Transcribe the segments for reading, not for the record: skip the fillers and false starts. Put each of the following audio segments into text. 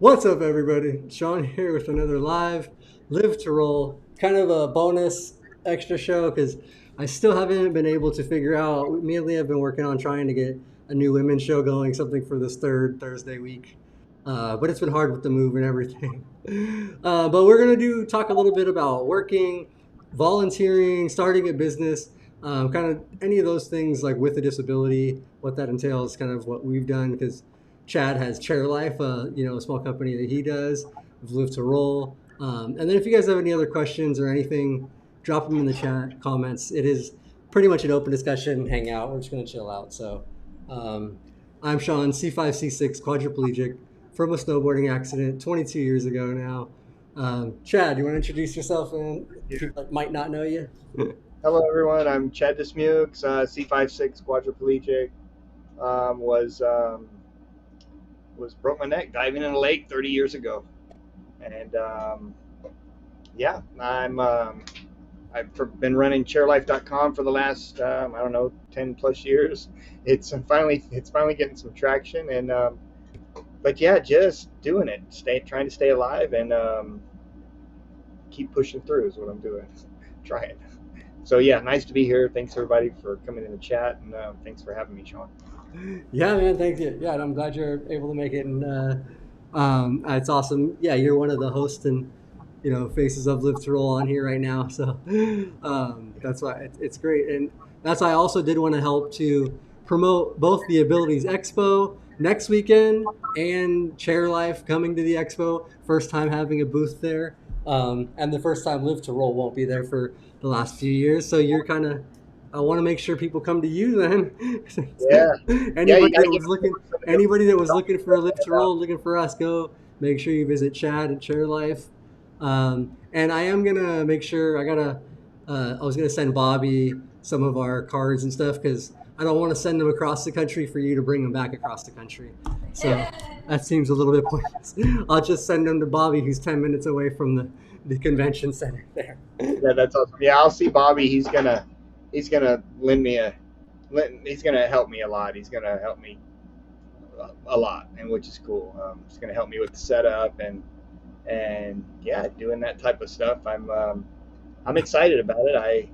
What's up, everybody? Shawn here with another Live to Roll, kind of a bonus extra show because I still haven't been able to figure out. Me and Leah have been working on trying to get a new women's show going, something for this third Thursday week. But it's been hard with the move and everything. But we're gonna talk a little bit about working, volunteering, starting a business, kind of any of those things like with a disability, what that entails, kind of what we've done because Chad has Chair Life, a small company that he does. We've lived to roll. And then if you guys have any other questions or anything, drop them in the chat comments. It is pretty much an open discussion, hang out. We're just going to chill out. So um, I'm Shawn, C5, C6, quadriplegic from a snowboarding accident 22 years ago now. Chad, you want to introduce yourself and people that might not know you? Hello, everyone. I'm Chad Dismukes, C56 quadriplegic. Um, was um, was broke my neck diving in a lake 30 years ago, and yeah, I've been running chairlife.com for the last I don't know 10 plus years. It's finally getting some traction, and but yeah, just doing it, trying to stay alive, and keep pushing through is what I'm doing, trying. So yeah, nice to be here. Thanks everybody for coming in the chat, and thanks for having me, Sean. Yeah, man, thank you. Yeah, and I'm glad you're able to make it, and it's awesome. Yeah, you're one of the hosts and faces of Live to Roll on here right now, so that's why it's great, and that's why I also did want to help to promote both the Abilities Expo next weekend and Chair Life coming to the expo. First time having a booth there, and the first time Live to Roll won't be there for the last few years. So you're kind of I want to make sure people come to you then. Yeah, yeah, you anybody got to that get was looking, some of anybody that was the looking for a lift to roll, looking for us, go make sure you visit Chad at Chair Life. And I am gonna make sure I was gonna send Bobby some of our cards and stuff because I don't want to send them across the country for you to bring them back across the country. So that seems a little bit pointless. I'll just send them to Bobby, who's 10 minutes away from the convention center there. Yeah, that's awesome. Yeah, I'll see Bobby. He's gonna lend me a he's gonna help me a lot. He's gonna help me a lot, and which is cool. He's gonna help me with the setup and yeah, doing that type of stuff. I'm excited about it. I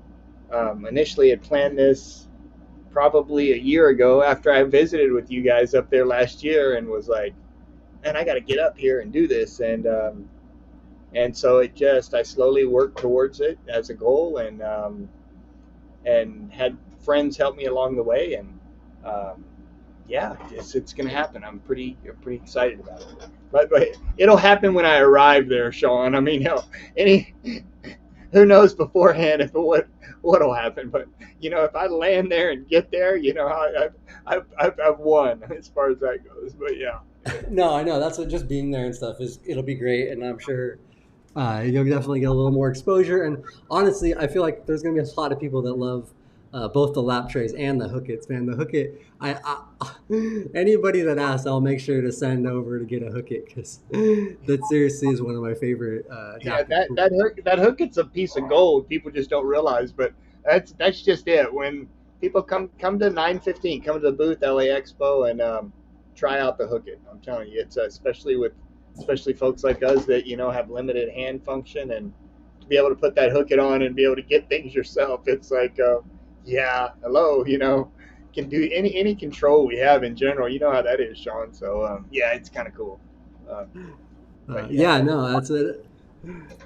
initially had planned this probably a year ago after I visited with you guys up there last year and was like, man, I got to get up here and do this. And so I slowly worked towards it as a goal, and had friends help me along the way, and um, yeah, it's going to happen. I'm pretty excited about it. But it'll happen when I arrive there, Sean. I mean, any who knows beforehand if what'll happen. But if I land there and get there, I've won as far as that goes. But yeah. No, I know. That's what just being there and stuff is. It'll be great, and I'm sure you'll definitely get a little more exposure. And honestly, I feel like there's going to be a lot of people that love both the lap trays and the hook it. Man, the hook it. Anybody that asks, I'll make sure to send over to get a hook it because that seriously is one of my favorite Yeah, adaptive that hook it's a piece of gold. People just don't realize, but that's just it. When people come to 9:15, come to the booth LA Expo, and try out the hook it. I'm telling you, it's especially folks like us that have limited hand function, and to be able to put that hook it on and be able to get things yourself. It's like yeah, hello, can do any control we have in general. You know how that is, Sean. So yeah, it's kind of cool. Uh, but yeah. Yeah, no, that's it.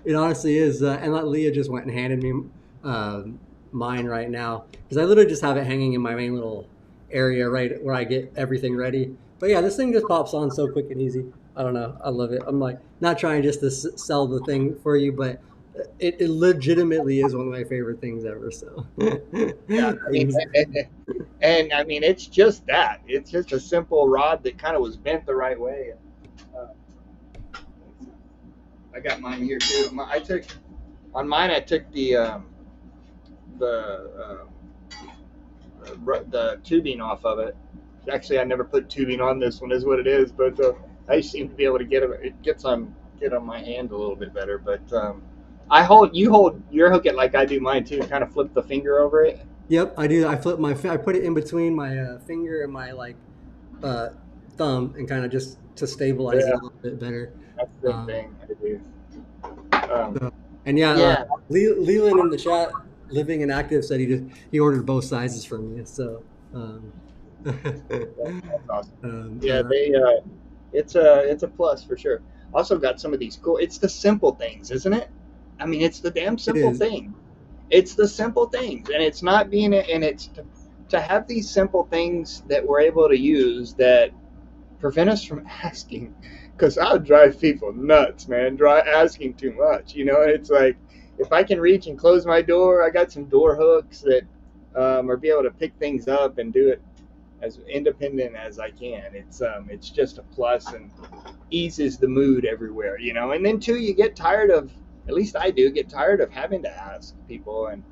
It honestly is. And like Leah just went and handed me uh, mine right now because I literally just have it hanging in my main little area right where I get everything ready. But yeah, this thing just pops on so quick and easy. I don't know. I love it. I'm like not trying just to sell the thing for you, but it legitimately is one of my favorite things ever. So Yeah, I mean, and I mean, it's just that. It's just a simple rod that kind of was bent the right way. Uh, I got mine here too. I took on mine. I took the the tubing off of it. Actually, I never put tubing on this one. Is what it is. But I seem to be able to get it. Get on my hand a little bit better. But you hold your hook it like I do mine too. Kind of flip the finger over it. Yep, I do. I put it in between my finger and my uh, thumb and kind of just to stabilize it Yeah, a little bit better. that's the same Um, thing I do. Um, so, and yeah, yeah, Leland in the chat, living and active, said he ordered both sizes from you. So, um, that's awesome. so Yeah, that they it's a plus for sure. Also got some of these cool. It's the simple things, isn't it? I mean, it's the damn it simple is. thing. It's the simple things, and it's not being and it's to have these simple things that we're able to use that prevent us from asking. Because I would drive people nuts, man. Asking too much, you know. And it's like if I can reach and close my door, I got some door hooks that or be able to pick things up and do it as independent as I can. It's just a plus and eases the mood everywhere, you know. And then too, you get tired of, at least I do, get tired of having to ask people and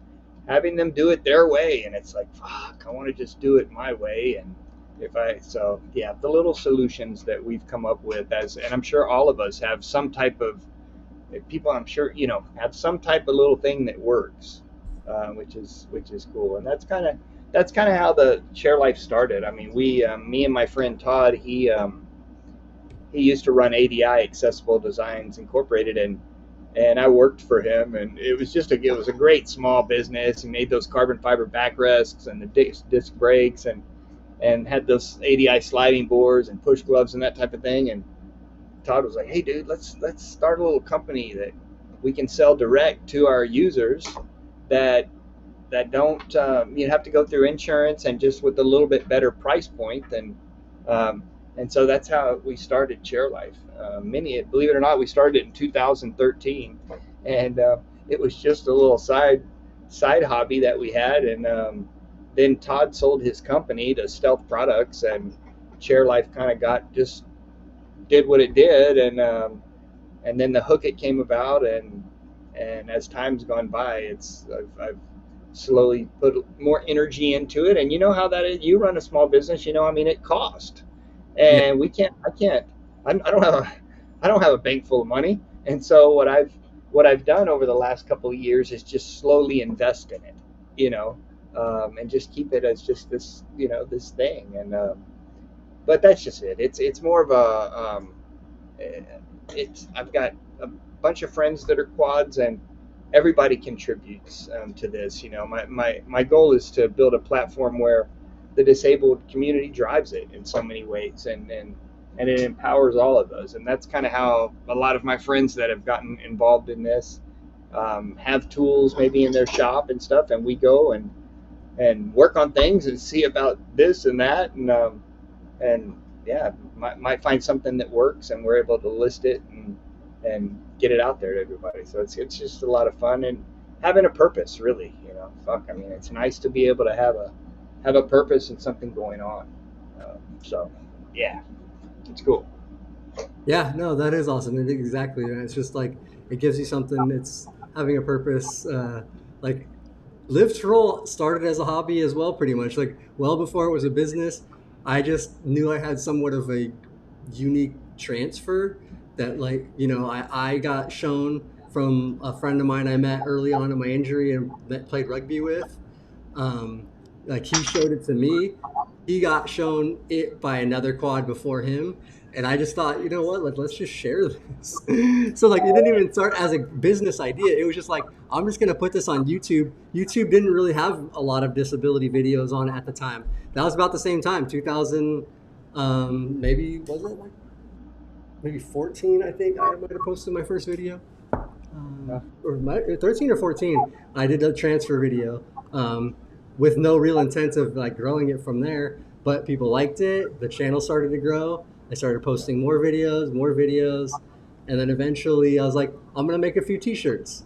having them do it their way. And it's like, fuck, I want to just do it my way. And so yeah, the little solutions that we've come up with and I'm sure all of us have some type of people. I'm sure have some type of little thing that works, which is cool. And that's kind of how the Share Life started. I mean, me and my friend Todd, he used to run ADI, Accessible Designs Incorporated, and I worked for him, and it was a great small business. He made those carbon fiber backrests and the disc brakes, and had those ADI sliding boards and push gloves and that type of thing. And Todd was like, "Hey, dude, let's start a little company that we can sell direct to our users that don't you have to go through insurance and just with a little bit better price point than." Um, and so that's how we started Share Life. Believe it or not, we started it in 2013, and it was just a little side hobby that we had. And then Todd sold his company to Stealth Products, and Share Life kind of did what it did, and then the Hook It came about, and as time's gone by, I've slowly put more energy into it. And you know how that is. You run a small business, I mean, it cost, Yeah, and I can't, I don't have a bank full of money. And so what I've done over the last couple of years is just slowly invest in it, you know, and just keep it as just this, this thing. And but that's just it. It's more of I've got a bunch of friends that are quads, and everybody contributes to this. My goal is to build a platform where the disabled community drives it in so many ways, and it empowers all of us. And that's kind of how a lot of my friends that have gotten involved in this have tools maybe in their shop and stuff, and we go and work on things and see about this and that, and yeah, might find something that works, and we're able to list it and get it out there to everybody. So it's just a lot of fun and having a purpose, really. Fuck, I mean, it's nice to be able to have a purpose and something going on. So yeah, it's cool. yeah, no, that is awesome. Exactly. And it's just like it gives you something. It's having a purpose. Like Live to Roll started as a hobby as well, pretty much. Like well before it was a business, I just knew I had somewhat of a unique transfer that, like, I got shown from a friend of mine I met early on in my injury and that played rugby with. Um, like he showed it to me. He got shown it by another quad before him. And I just thought, you know what, like, let's just share this. So like it didn't even start as a business idea. It was just like, I'm just gonna put this on YouTube. YouTube didn't really have a lot of disability videos on it at the time. That was about the same time, 2000, maybe was it like maybe 14? I think I might have posted my first video, or 13 or 14. I did a transfer video with no real intent of like growing it from there, but people liked it. The channel started to grow. I started posting more videos, and then eventually I was like, I'm gonna make a few T-shirts.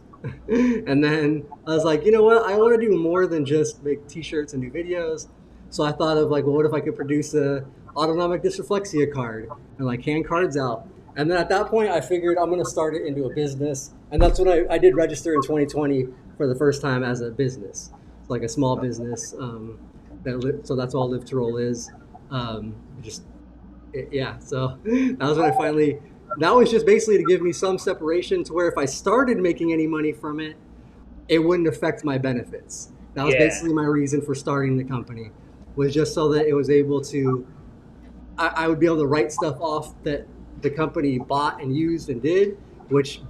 And then I was like, you know what? I want to do more than just make T-shirts and do videos. So I thought of like, well, what if I could produce a autonomic dysreflexia card and like hand cards out? And then at that point, I figured I'm going to start it into a business. And that's when I did register in 2020 for the first time as a business, like a small business. So that's all Live to Roll is. Just yeah. So that was when I finally. That was just basically to give me some separation to where if I started making any money from it, it wouldn't affect my benefits. That was Yeah, basically my reason for starting the company, was just so that it was able to. I would be able to write stuff off that the company bought and used and did, which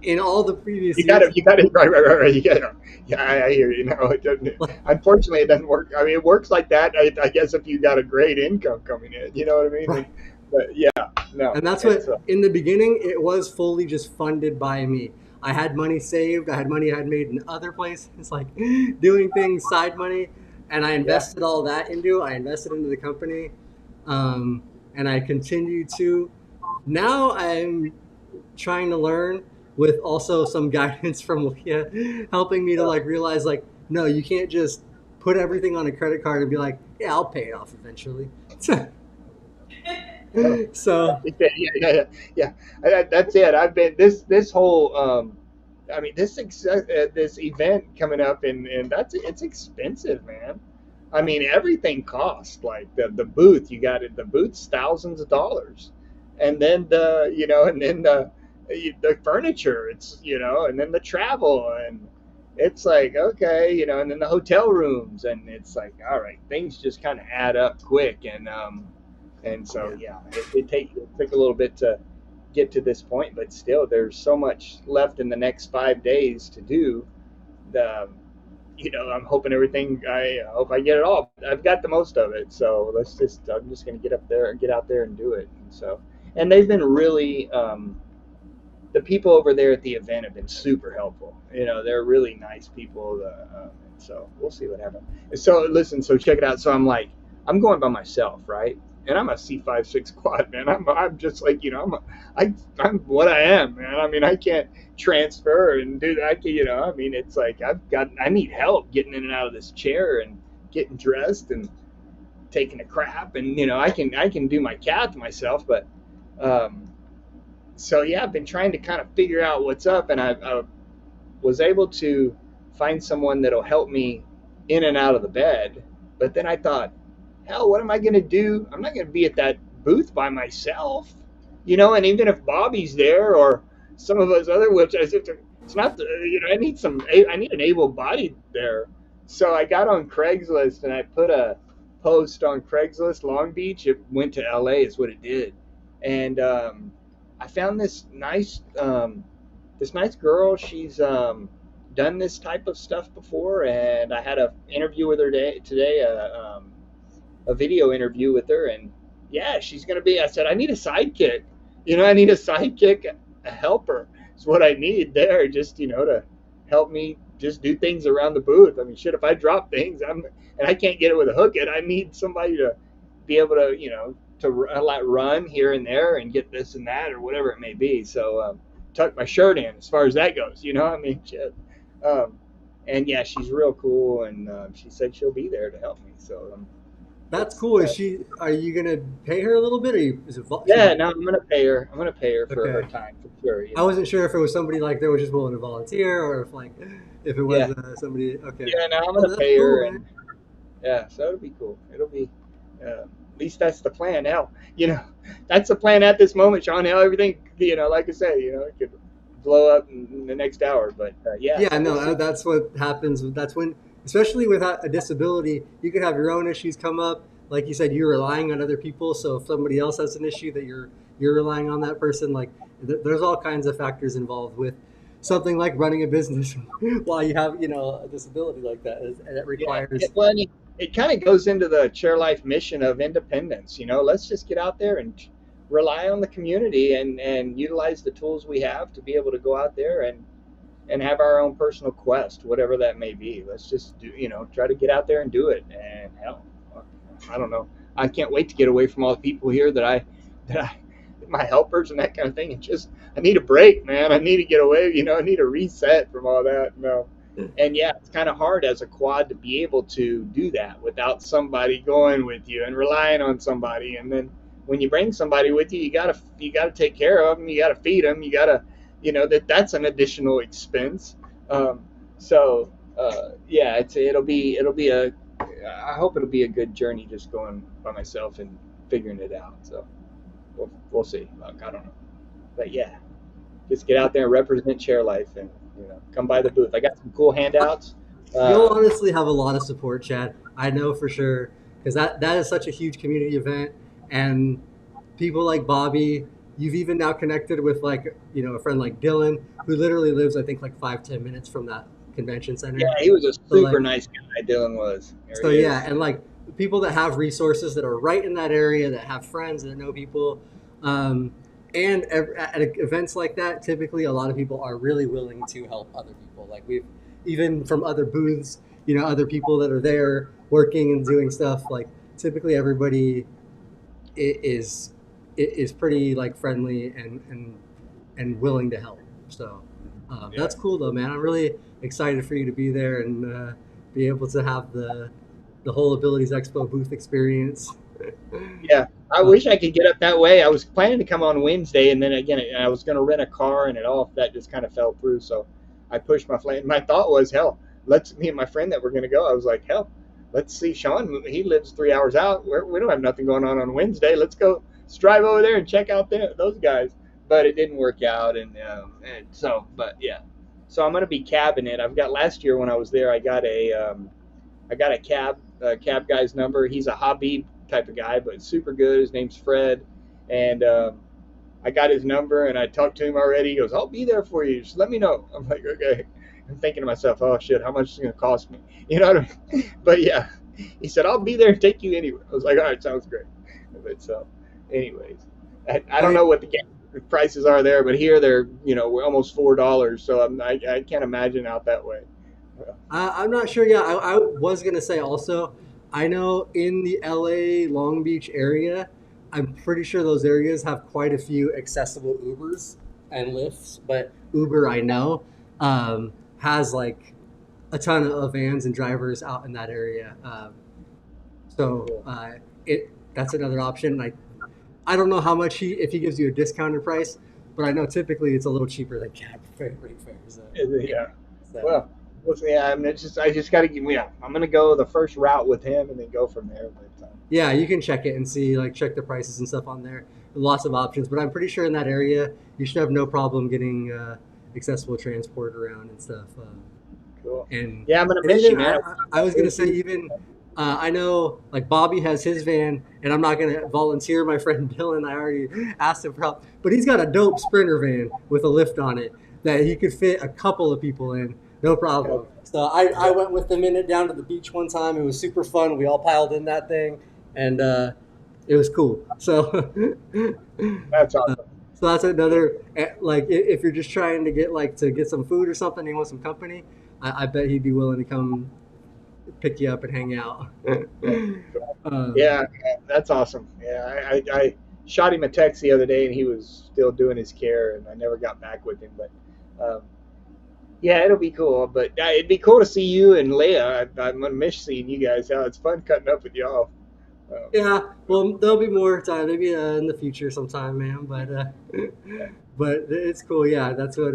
in all the previous years, You got it, right. You got it. Yeah, I hear you. No, it doesn't. like, Unfortunately, it doesn't work. I mean, it works like that. I guess if you got a great income coming in, you know what I mean. right. But yeah, no, And that's it's what, in the beginning, it was fully just funded by me. I had money saved. I had money I had made in other places, like doing things, side money, and I yeah, invested all that into. I invested into the company, and I continue to. Now I'm trying to learn with also some guidance from Leah, helping me to like realize like, no, you can't just put everything on a credit card and be like, yeah, I'll pay it off eventually. no. So Yeah. That's it. I've been this whole. I mean, this event coming up, and that's it's expensive, man. I mean, everything costs. Like the booth, you got it. The booth's thousands of dollars, and then and then the furniture. It's and then the travel, and it's like okay, and then the hotel rooms, and it's like all right, things just kind of add up quick, and so yeah, yeah, it took a little bit to get to this point, but still, there's so much left in the next 5 days to do. The I'm hoping everything. I hope I get it all. I've got the most of it, so I'm just gonna get out there and do it. And they've been really the people over there at the event have been super helpful. They're really nice people. So we'll see what happens. So listen, so check it out. So I'm going by myself, right? And I'm a C56 quad, man. I'm just like I'm what I am, man. I mean, I can't transfer and do that. I mean, it's like I need help getting in and out of this chair and getting dressed and taking a crap, and I can do my cath myself, but um, so yeah, I've been trying to kind of figure out what's up, and I was able to find someone that'll help me in and out of the bed. But then I thought, hell, what am I going to do? I'm not going to be at that booth by myself, And even if Bobby's there or some of us other wheelchairs, it's not the, I need an able-bodied there. So I got on Craigslist and I put a post on Craigslist Long Beach. It went to LA, is what it did, and I found this nice girl. She's done this type of stuff before, and I had a interview with her today, a video interview with her, and yeah, she's gonna be. I said I need a sidekick. I need a sidekick, a helper. Is what I need there, just to help me just do things around the booth. I mean, shit, if I drop things, and I can't get it with a hook. I need somebody to be able to to run here and there and get this and that or whatever it may be. So tuck my shirt in as far as that goes. I mean, shit. Um, and yeah, she's real cool, and she said she'll be there to help me. So that's it's cool. Are you gonna pay her a little bit, or she yeah. No, I'm gonna pay her. I'm gonna pay her for her okay? time for sure. I wasn't sure if it was somebody like they were just willing to volunteer, or if it was Yeah, somebody. Okay, yeah. No, I'm oh, gonna that's pay her, cool, and man. yeah, so it'll be cool. It'll be at least that's the plan. Now, that's the plan at this moment, Sean. Now everything, like I say, it could blow up in the next hour, but yeah. Yeah, So we'll no, see. that's what happens. That's when, especially with a disability, you could have your own issues come up. Like you said, you're relying on other people. So if somebody else has an issue that you're relying on that person, like there's all kinds of factors involved with something like running a business while you have a disability like that, and it Yeah, requires well, and it kind of goes into the Chair Life mission of independence. Let's just get out there and rely on the community and utilize the tools we have to be able to go out there and have our own personal quest, whatever that may be. Let's just try to get out there and do it. And hell, I don't know. I can't wait to get away from all the people here that I, my helpers and that kind of thing. I need a break, man. I need to get away. I need a reset from all that. No. And yeah, it's kind of hard as a quad to be able to do that without somebody going with you and relying on somebody. And then when you bring somebody with you, you gotta take care of them. You gotta feed them. You gotta, that's an additional expense. Um, so yeah, it'll be a. I hope it'll be a good journey just going by myself and figuring it out. So we'll see. Look, I don't know, but yeah, just get out there and represent Chair Life and come by the booth. I got some cool handouts. you'll Um, honestly have a lot of support, Chad. I know for sure because that is such a huge community event. and people like Bobby. You've even now connected with like a friend like Dylan, who literally lives I think like 5-10 minutes from that convention Yeah, center. he was a So super like nice guy. Dylan was. There so he yeah, is. and like people that have resources that are right in that area, that have friends that know people, um, and at events like that, typically a lot of people are really willing to help other people. Like we've even from other booths, other people that are there working and doing stuff. Like typically everybody is pretty like friendly and willing to help. So Yeah. that's cool though, man. I'm really excited for you to be there and be able to have the whole Abilities Expo booth experience. Yeah, I uh, wish I could get up that way. I was planning to come on Wednesday, and then again, I was going to rent a car, and it all that just kind of fell through. So I pushed my plan. My thought was, hell, let's me and my friend that were going to go. I was like, hell, let's see Shawn. He lives 3 hours out. We don't have nothing going on Wednesday. Let's go. Let's drive over there and check out those guys. But it didn't work out, and so, but yeah. So I'm going to be cabbing it. I've got last year when I was there, I got a cab guy's number. He's a hobby type of guy, but super good. His name's Fred, and I got his number and I talked to him already. He goes, "I'll be there for you. Just let me know." I'm like, "Okay." I'm thinking to myself, "Oh shit, how much is it going to cost me?" You know what I mean? But yeah, he said, "I'll be there and take you anywhere." I was like, "All right, sounds great." But so, anyways, I don't I know what the prices are there, but here they're we're almost $4. So I can't imagine out that way. I'm not sure. Yeah, I was gonna say also. I know in the LA Long Beach area, I'm pretty sure those areas have quite a few accessible Ubers and Lyfts. But Uber, I know, has like a ton of vans and drivers out in that area. So Cool. it that's another option. I don't know how much if he gives you a discounted price, but I know typically it's a little cheaper than cab rate fares. Yeah. So Well, we'll see. I just got to get. Yeah, I'm gonna go the first route with him and then go from there. But yeah, you can check it and see like check the prices and stuff on there. Lots of options, but I'm pretty sure in that area you should have no problem getting accessible transport around and stuff. cool. And Yeah, I'm gonna and miss even you, man. I was gonna We'll say see. even I know like Bobby has his van, and I'm not gonna volunteer my friend Dylan. I already asked him for help, but he's got a dope Sprinter van with a lift on it that he could fit a couple of people in, no problem. So I went with them in it down to the beach one time. It was super fun. We all piled in that thing, and it was cool. So That's awesome. so that's another like if you're just trying to get some food or something, and you want some company. I bet he'd be willing to come pick you up and hang out. Yeah, cool. um, Yeah, that's awesome. Yeah, I shot him a text the other day and he was still doing his care, and I never got back with him. But yeah, it'll be cool. But it'd be cool to see you and Leah. I'm gonna miss seeing you guys. It's fun cutting up with y'all. Um, yeah, well, there'll be more time, maybe in the future sometime, man. But yeah, but it's cool. Yeah, that's what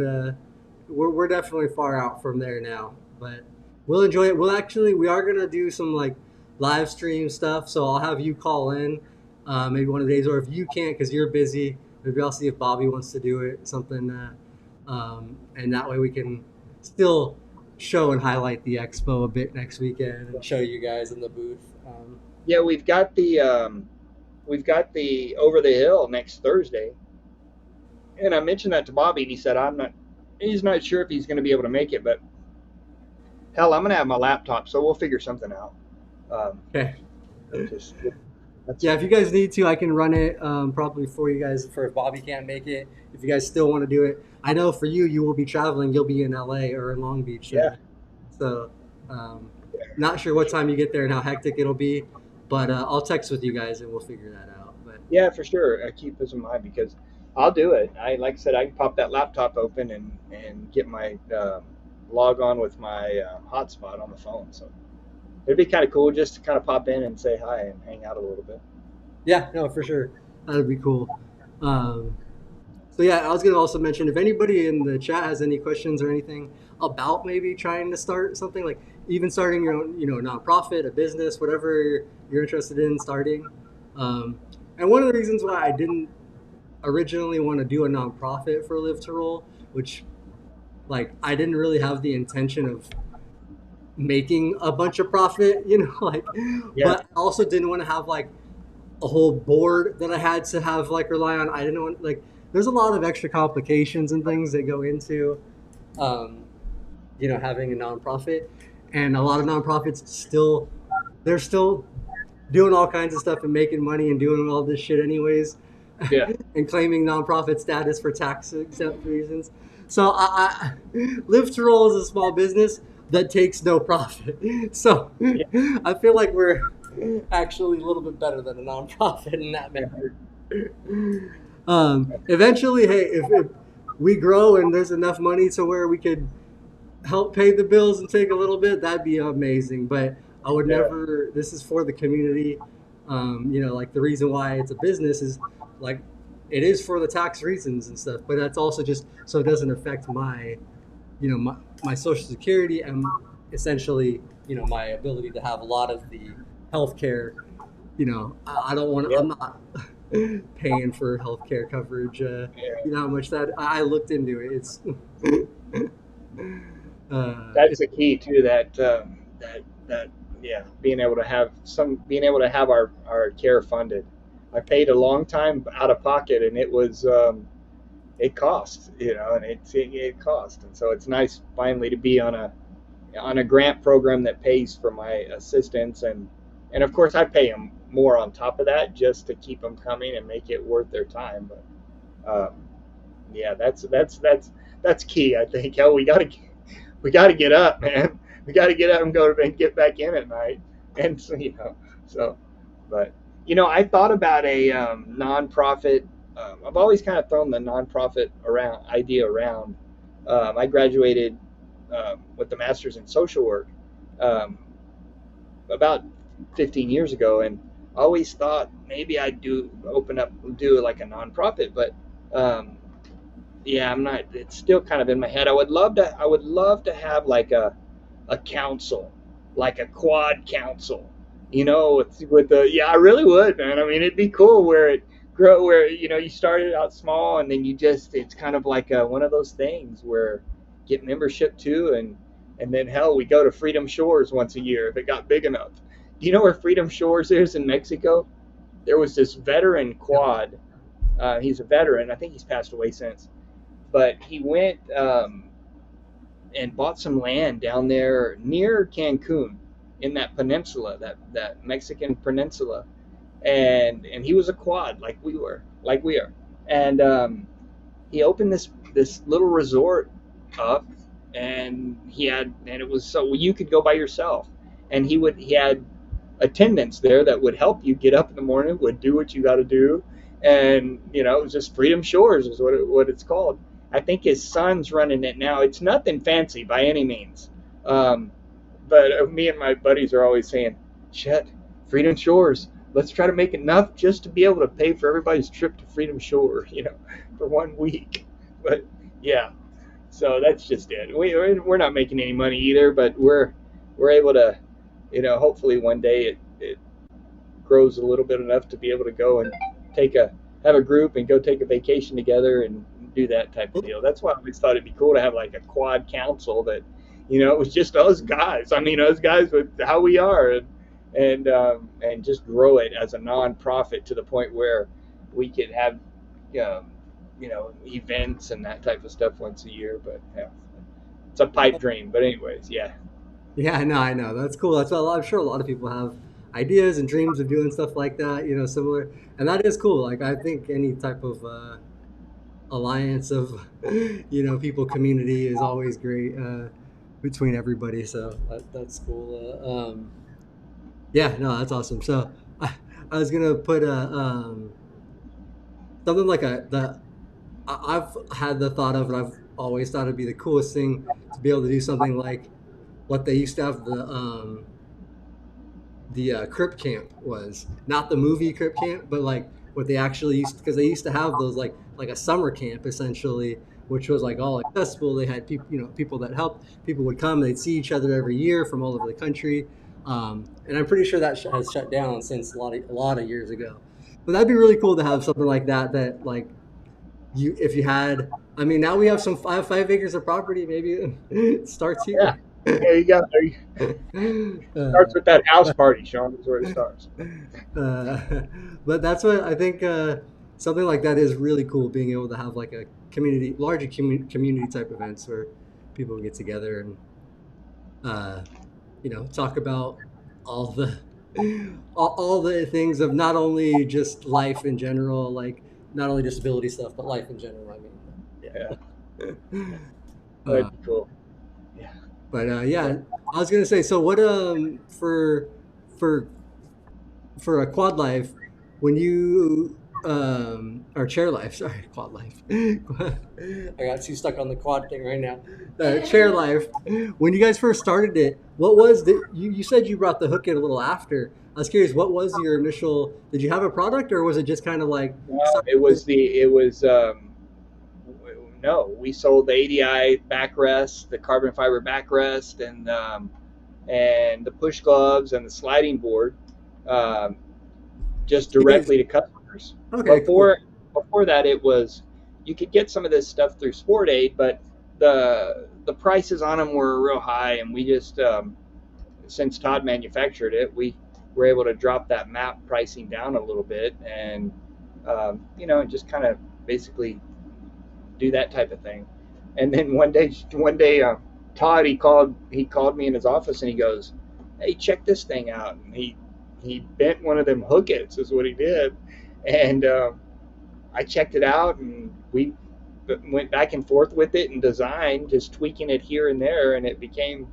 we're definitely far out from there now, but we'll enjoy it. We are gonna do some like live stream stuff, so I'll have you call in maybe one of the days, or if you can't because you're busy, maybe I'll see if Bobby wants to do it, something, and that way we can still show and highlight the expo a bit next weekend and show you guys in the booth. yeah, we've got the over the hill next Thursday, and I mentioned that to Bobby, and he said I'm not. He's not sure if he's going to be able to make it, but hell, I'm going to have my laptop, so we'll figure something out. Um, Okay. just that's Yeah, if you guys need to, I can run it probably for you guys. For if Bobby can't make it, if you guys still want to do it, I know for you, you will be traveling. You'll be in LA or in Long Beach yeah, then. So, um, yeah, not sure for what sure. time you get there and how hectic it'll be, but I'll text with you guys and we'll figure that out. But Yeah, for sure. I keep this in mind because I'll do it. I like I said, I can pop that laptop open and get my log on with my hotspot on the phone. So it'd be kind of cool just to kind of pop in and say hi and hang out a little bit. yeah, no, for sure, that'd be cool. Um, So yeah, I was gonna also mention if anybody in the chat has any questions or anything about maybe trying to start something like even starting your own, nonprofit, a business, whatever you're interested in starting. Um, and one of the reasons why I didn't originally want to do a nonprofit for Live to Roll, which like I didn't really have the intention of making a bunch of profit, like, Yeah, but I also didn't want to have like a whole board that I had to have like rely on. I didn't want like there's a lot of extra complications and things that go into um, having a nonprofit, and a lot of nonprofits still they're still doing all kinds of stuff and making money and doing all this shit anyways, Yeah, and claiming nonprofit status for tax exempt reasons. So Live to Roll is a small business that takes no profit. So yeah, I feel like we're actually a little bit better than a nonprofit in that yeah. manner. Eventually, hey, if we grow and there's enough money to where we could help pay the bills and take a little bit, that'd be amazing. But I would Yeah. never. This is for the community. Like the reason why it's a business is like it is for the tax reasons and stuff. But that's also just so it doesn't affect my social security and essentially my ability to have a lot of the healthcare. I don't want. Yeah. I'm not paying for healthcare coverage. Yeah. You know how much that I looked into it. It's uh, That's the key to that yeah, being able to have our care funded. I paid a long time out of pocket, and it cost, and it cost, and so it's nice finally to be on a grant program that pays for my assistance, and of course I pay them more on top of that just to keep them coming and make it worth their time. But yeah, that's key. I think. Hell, we got to get up, man. We got to get up and go and get back in at night. And so, so, but I thought about a nonprofit. I've always kind of thrown the nonprofit around idea around. I graduated with the master's in social work um, about 15 years ago, and always thought maybe I'd do like a nonprofit, but um, yeah, I'm not. It's still kind of in my head. I would love to have like a council, like a quad council, with the yeah, I really would, man. I mean, it'd be cool where you started out small and then it's kind of like one of those things where get membership too, and then hell, we go to Freedom Shores once a year if it got big enough. Do you know where Freedom Shores is in Mexico? There was this veteran yep. quad. He's a veteran. I think he's passed away since, but he went and bought some land down there near Cancun in that peninsula, that Mexican peninsula, and he was a quad like we are, and he opened this little resort up, and it was so you could go by yourself, and he had attendants there that would help you get up in the morning, would do what you got to do, and it was just Freedom Shores is what it's called. I think his son's running it now. It's nothing fancy by any means, um, but me and my buddies are always saying, "Shit, Freedom Shores. Let's try to make enough just to be able to pay for everybody's trip to Freedom Shore, for 1 week." But yeah, so that's just it. We're not making any money either, but we're able to, hopefully one day it grows a little bit enough to be able to go and have a group and go take a vacation together and do that type of deal. That's why I always thought it'd be cool to have like a quad council that, it was just us guys. I mean, us guys with how we are, and just grow it as a nonprofit to the point where we could have, um, events and that type of stuff once a year. But yeah, it's a pipe dream. But anyways, yeah, Yeah, I know. That's cool. That's what I'm sure a lot of people have ideas and dreams of doing stuff like that, similar. And that is cool. Like I think any type of alliance of people community is always great between everybody. So that's cool. Yeah, no, that's awesome. So I was gonna put a something like I've had the thought of, and I've always thought it'd be the coolest thing to be able to do something like what they used to have the Crip Camp was. Not the movie Crip Camp, but like what they actually used, because they used to have those like a summer camp essentially, which was like all accessible. They had people, people that helped. People would come. They'd see each other every year from all over the country. And I'm pretty sure that has shut down since a lot of years ago. But that'd be really cool to have something like that. That like if you had. I mean, now we have I have 5 acres of property. Maybe it starts yeah, here. Yeah, you got there. uh, Starts with that house party, Shawn. Is where it starts. uh, but that's what I think. Something like that is really cool. Being able to have like a community, larger community type events where people get together and uh, talk about all the all the things of not only just life in general, like not only disability stuff, but life in general. I mean, Yeah, yeah. that'd be cool. Yeah, But yeah. yeah, I was gonna say. So what for for a quad life when you or chair life, sorry, quad life. I got too stuck on the quad thing right now. Chair life. When you guys first started it, what was you said you brought the hook in a little after. I was curious, what was your initial? Did you have a product, or was it just kind of like No, start it was no. We sold the ADI backrest, the carbon fiber backrest, and the push gloves and the sliding board, um, just you guys? directly to customers. Okay, cool. Before that, it was you could get some of this stuff through Sport Aid, but the prices on them were real high, and we just since Todd manufactured it, we were able to drop that map pricing down a little bit, and just kind of basically do that type of thing. And then one day, Todd he called me in his office and he goes, "Hey, check this thing out." And he bent one of them hookets, is what he did, and I checked it out, and we went back and forth with it and design, just tweaking it here and there, and it became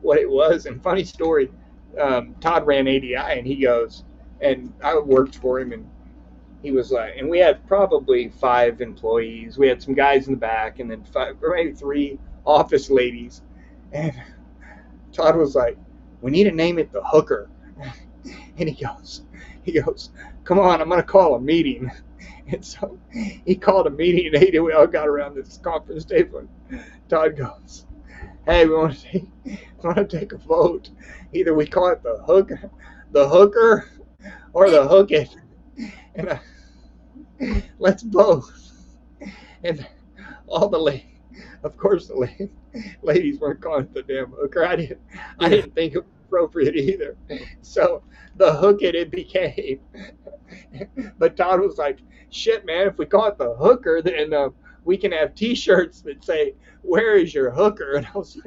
what it was. And funny story, Todd ran ADI, and he goes, and I worked for him, and he was like, and we had probably 5 employees. We had some guys in the back, and then five, or maybe 3 office ladies. And Todd was like, "We need to name it the Hooker." And he goes, "Come on, I'm gonna call a meeting." And so he called a meeting, and we all got around this conference table. And Todd goes, "Hey, we want to take a vote. Either we call it the Hooker, or the Hook It." And let's both. And all of course, ladies weren't calling it the damn hooker. I Yeah. didn't think it was appropriate either. So the hook it became. But Todd was like, "Shit, man, if we call it the hooker, then we can have T-shirts that say, 'Where is your hooker?'" And I was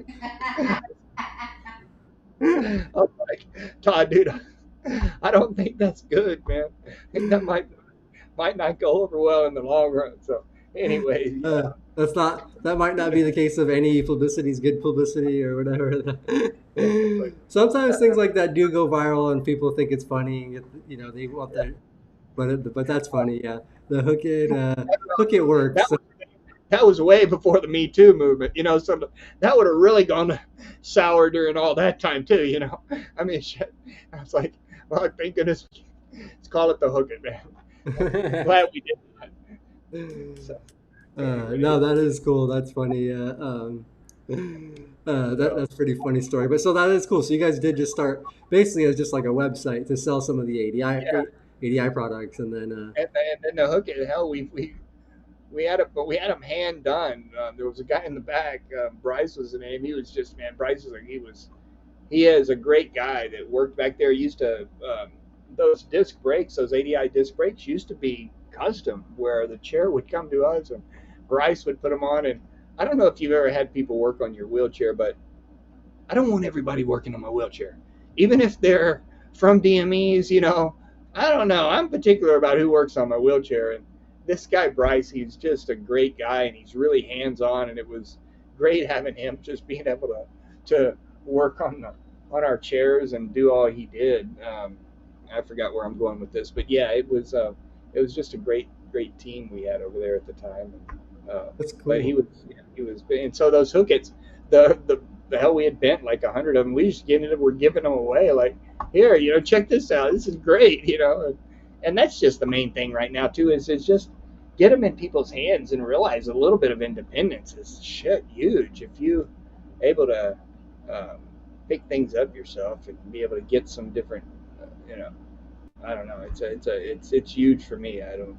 like, "Todd, dude, I don't think that's good, man. I think that might not go over well in the long run." So, anyways, yeah. That might not be the case of any publicity is good publicity or whatever. Yeah, but Sometimes things like that do go viral and people think it's funny. They want yeah. that, but that's funny. Yeah, the hook it That works. was that was way before the Me Too movement, so that would have really gone sour during all that time too. I mean, shit. I was like, well, thank goodness, let's call it the hook it, man. I'm glad we did that. So, No, anyways, that is cool. That's funny. so That's pretty funny story. But so that is cool. So you guys did just start basically as just like a website to sell some of the yeah, ADI products, and then and then the hook it, hell, we had them hand done. There was a guy in the back, Bryce was the name. He was just, man, Bryce was like, he is a great guy that worked back there. He used to those disc brakes, those ADI disc brakes used to be custom, where the chair would come to us and Bryce would put them on. And I don't know if you've ever had people work on your wheelchair, but I don't want everybody working on my wheelchair, even if they're from DMEs. I don't know. I'm particular about who works on my wheelchair, and this guy Bryce, he's just a great guy, and he's really hands on, and it was great having him just being able to work on our chairs and do all he did. I forgot where I'm going with this, but yeah, it was just a great team we had over there at the time. that's But cool. he was, and so those hookets, the hell we had bent like 100 of them. We just were giving them away. Like, here, check this out. This is great, and that's just the main thing right now too. Is just get them in people's hands and realize a little bit of independence is shit huge. If you able to um, pick things up yourself and be able to get some different, you know, I don't know. It's huge for me. I don't.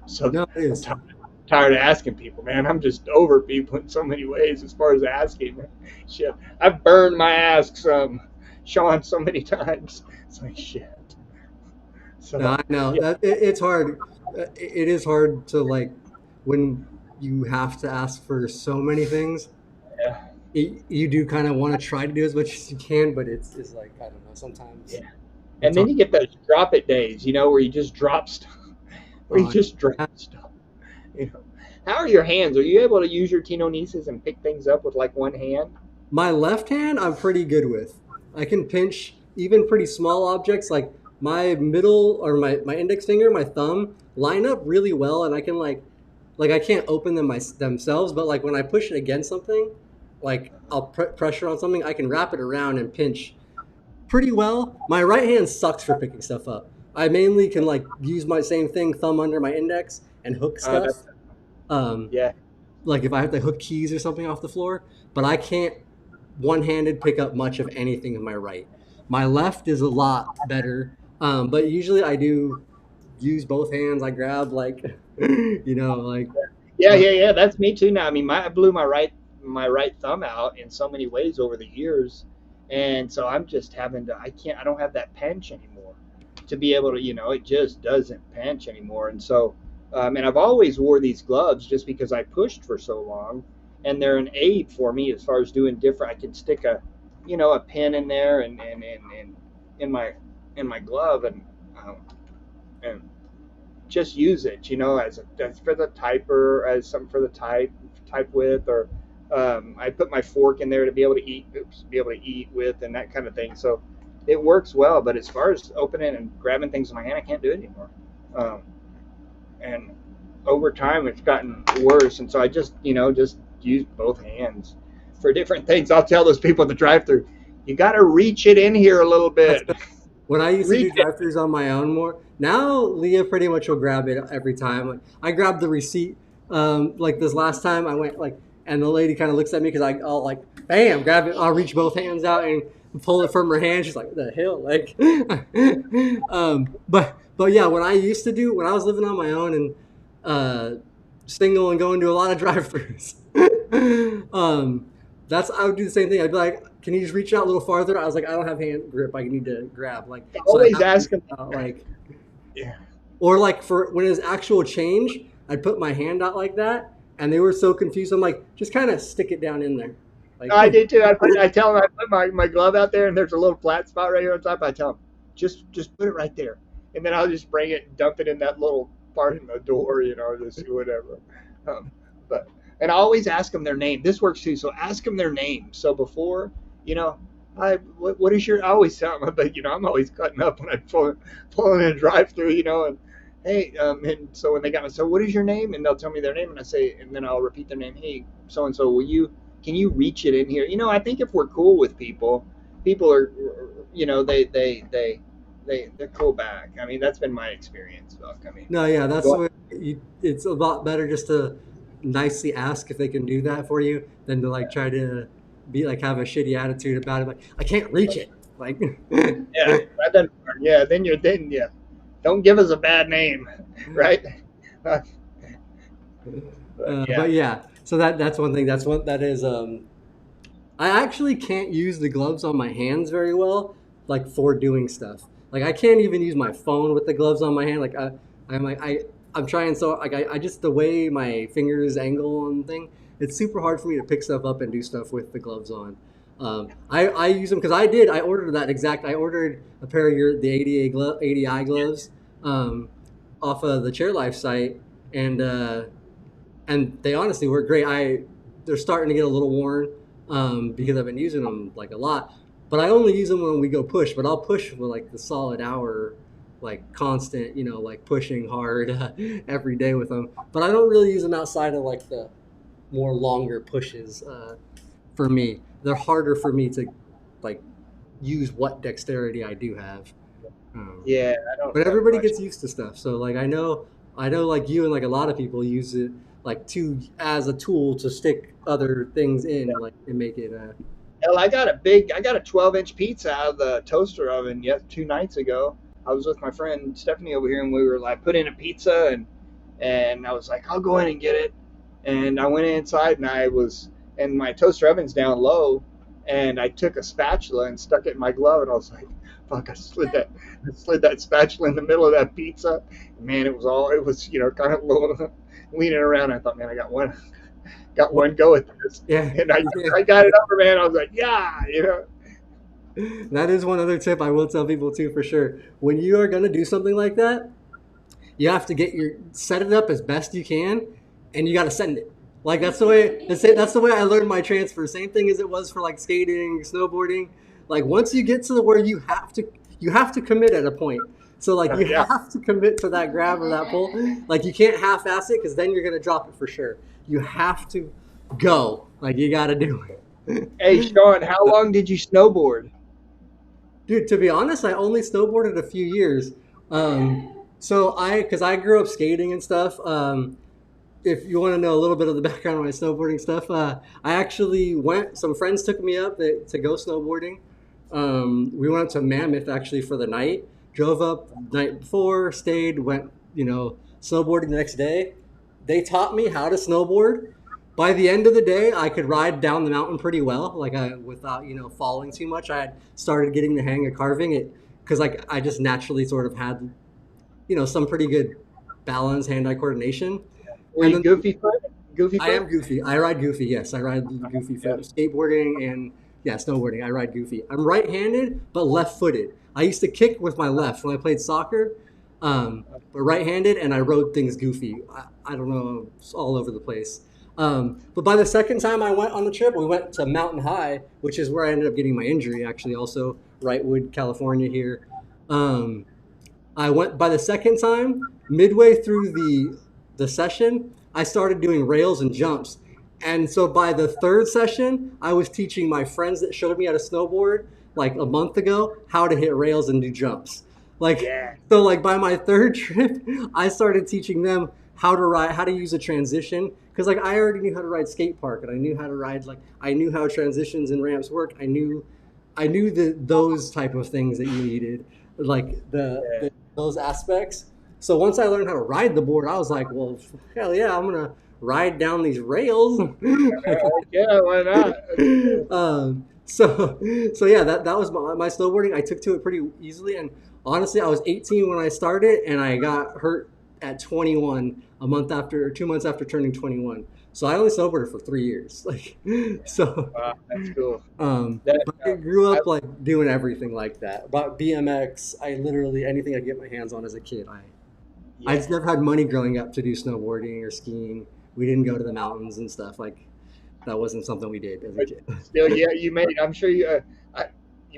So No, it I'm is. tired. tired of asking people, man. I'm just over people in so many ways as far as asking. Shit, I've burned my ass Shawn so many times. It's like shit. No, So I know yeah, that it's hard. It is hard to like when you have to ask for so many things. yeah, You do kind of want to try to do as much as you can, but it's like I don't know. Sometimes yeah. it's And then hard. you get those drop it days, where you just drop stuff, where you Uh, just drop stuff. You know, how are your hands? Are you able to use your tenonesis and pick things up with like one hand? my left hand, I'm pretty good with. I can pinch even pretty small objects like my middle or my index finger, my thumb line up really well, and I can like I can't open them themselves, but like when I push it against something, like I'll pressure on something, I can wrap it around and pinch pretty well. My right hand sucks for picking stuff up. I mainly can like use my same thing, thumb under my index, and hook stuff. That's Um, yeah, like if I have to hook keys or something off the floor, but I can't one-handed pick up much of anything in my right. My left is a lot better, but usually I do use both hands. I grab like, like yeah, uh, yeah, yeah. That's me too. Now, I mean, I blew my right thumb out in so many ways over the years, and so I'm just having to. I don't have that pinch anymore to be able to. It just doesn't pinch anymore, and so, and I've always wore these gloves just because I pushed for so long, and they're an aid for me as far as doing different. I can stick a pin in there and in my glove and just use it, as for the typer, as something for the type with, or I put my fork in there to be able to eat with, and that kind of thing. So it works well. But as far as opening and grabbing things in my hand, I can't do it anymore. Um, and over time, it's gotten worse. And so I just use both hands for different things. I'll tell those people at the drive-through, you got to reach it in here a little that's bit. when I used to Reach do it. drive-throughs on my own more. Now Leah pretty much will grab it every time. Like I grabbed the receipt. Like this last time I went like, and the lady kind of looks at me because I'll like, bam, grab it. I'll reach both hands out and pull it from her hand. She's like, the hell, like, but yeah, when I was living on my own and single and going to a lot of drive-throughs, um, I would do the same thing. I'd be like, "Can you just reach out a little farther?" I was like, "I don't have hand grip. I need to grab." Like, so I Always have to ask reach them. out, like, Yeah. or like for when it was actual change, I'd put my hand out like that, and they were so confused. I'm like, just kind of stick it down in there, like, I do too. I tell them I put my glove out there, and there's a little flat spot right here on top. I tell them just put it right there, and then I'll just bring it and dump it in that little part in the door, just whatever. Um, but and I always ask them their name. This works too. So ask them their name. So before you know. What is your? I always tell them, but I'm always cutting up when I pulling in a drive through, and hey, and so when they got me, so what is your name? And they'll tell me their name, and I say, and then I'll repeat their name. Hey, so and so, can you reach it in here? I think if we're cool with people, people are, they're cool back. I mean, that's been my experience, Buck. I mean, no, yeah, that's the go way. It's a lot better just to nicely ask if they can do that for you than to like try to be like have a shitty attitude about it. Like, I can't reach it. Like, yeah, that doesn't work. Yeah, then yeah, don't give us a bad name, right? But yeah, but yeah, so that's one thing. That's one that is. I actually can't use the gloves on my hands very well, like for doing stuff. Like I can't even use my phone with the gloves on my hand. I'm like I'm trying so like I just the way my fingers angle on the thing, it's super hard for me to pick stuff up and do stuff with the gloves on. I use them because I ordered that exact. I ordered a pair of the ADI gloves um, off of the Chair Life site, and they honestly work great. They're starting to get a little worn because I've been using them like a lot, but I only use them when we go push. But I'll push for like the solid hour, like constant, like pushing hard every day with them. But I don't really use them outside of like the more longer pushes. For me, they're harder for me to like use what dexterity I do have. Um, yeah, I don't but have everybody much. gets used to stuff. So like I know like you and like a lot of people use it like to as a tool to stick other things in like and make it Hell, I got a 12-inch pizza out of the toaster oven yet 2 nights ago. I was with my friend Stephanie over here, and we were like put in a pizza, and I was like, I'll go in and get it. And I went inside, and my toaster oven's down low, and I took a spatula and stuck it in my glove, and I was like, fuck, I slid that spatula in the middle of that pizza. Man, it was, kind of low, leaning around. I thought, man, got Well, one go at this, yeah, and yeah. I got it over, man. I was like, yeah, That is one other tip I will tell people too for sure. When you are going to do something like that, you have to set it up as best you can, and you got to send it. Like that's the way I learned my transfer. Same thing as it was for like skating, snowboarding. Like once you get to the where you have to commit at a point. So like you yeah. have to commit to that grab or that pull. Like you can't half-ass it because then you're gonna drop it for sure. You have to go. Like you got to do it. Hey, Shawn, how long did you snowboard? Dude, to be honest, I only snowboarded a few years. Because I grew up skating and stuff. If you want to know a little bit of the background of my snowboarding stuff, I actually went. Some friends took me up to go snowboarding. We went to Mammoth actually for the night. Drove up the night before, stayed, went snowboarding the next day. They taught me how to snowboard. By the end of the day, I could ride down the mountain pretty well, without falling too much. I had started getting the hang of carving it because like I just naturally sort of had some pretty good balance, hand-eye coordination. Were And you then goofy foot? Goofy I am foot? goofy. I ride goofy. Yes, I ride goofy for Yeah. skateboarding and yeah, snowboarding. I ride goofy. I'm right-handed but left-footed. I used to kick with my left when I played soccer, but right-handed, and I rode things goofy. I don't know, it's all over the place. But by the second time I went on the trip, we went to Mountain High, which is where I ended up getting my injury. Actually, also Wrightwood, California here. Um, I went by the second time, midway through the session, I started doing rails and jumps. And so by the third session, I was teaching my friends that showed me how to snowboard like a month ago how to hit rails and do jumps. Like Yeah. so like by my third trip, I started teaching them how to use a transition because like I already knew how to ride skate park and I knew how to ride like I knew how transitions and ramps work. I knew those type of things that you needed, like Yeah. those aspects. So once I learned how to ride the board, I was like, well, hell yeah, I'm gonna ride down these rails. Yeah, why not? That's cool. So yeah, that was my snowboarding. I took to it pretty easily, and honestly, I was 18 when I started, and I got hurt at 21, a month after, 2 months after turning 21. So I only snowboarded for 3 years. Like, so Wow, that's cool. That but I grew I, up like doing everything like that. About BMX, I literally anything I get my hands on as a kid. I yeah. just never had money growing up to do snowboarding or skiing. We didn't go to the mountains and stuff like that. Wasn't something we did as a But kid. still, yeah, I'm sure you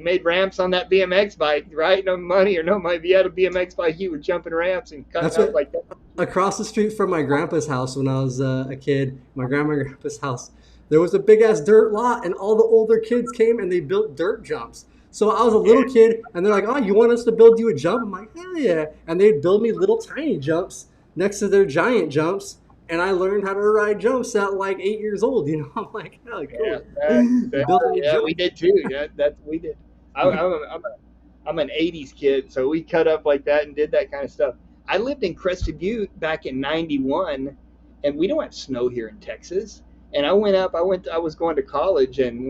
made ramps on that BMX bike, right? No money or no money. If you had a BMX bike, you were jumping ramps and cutting That's up what like that. across the street from my grandpa's house when I was a kid. My grandma and grandpa's house. There was a big ass dirt lot, and all the older kids came and they built dirt jumps. So I was a little Yeah, kid, and they're like, "Oh, you want us to build you a jump?" I'm like, "Hell yeah!" And they'd build me little tiny jumps next to their giant jumps, and I learned how to ride jumps at like 8 years old. I'm like, "Hell, yeah, cool!" Building me yeah. We jumps. did too. Yeah, that we did. I'm an '80s kid, so we cut up like that and did that kind of stuff. I lived in Crested Butte back in '91, and we don't have snow here in Texas. And I went up. I was going to college, and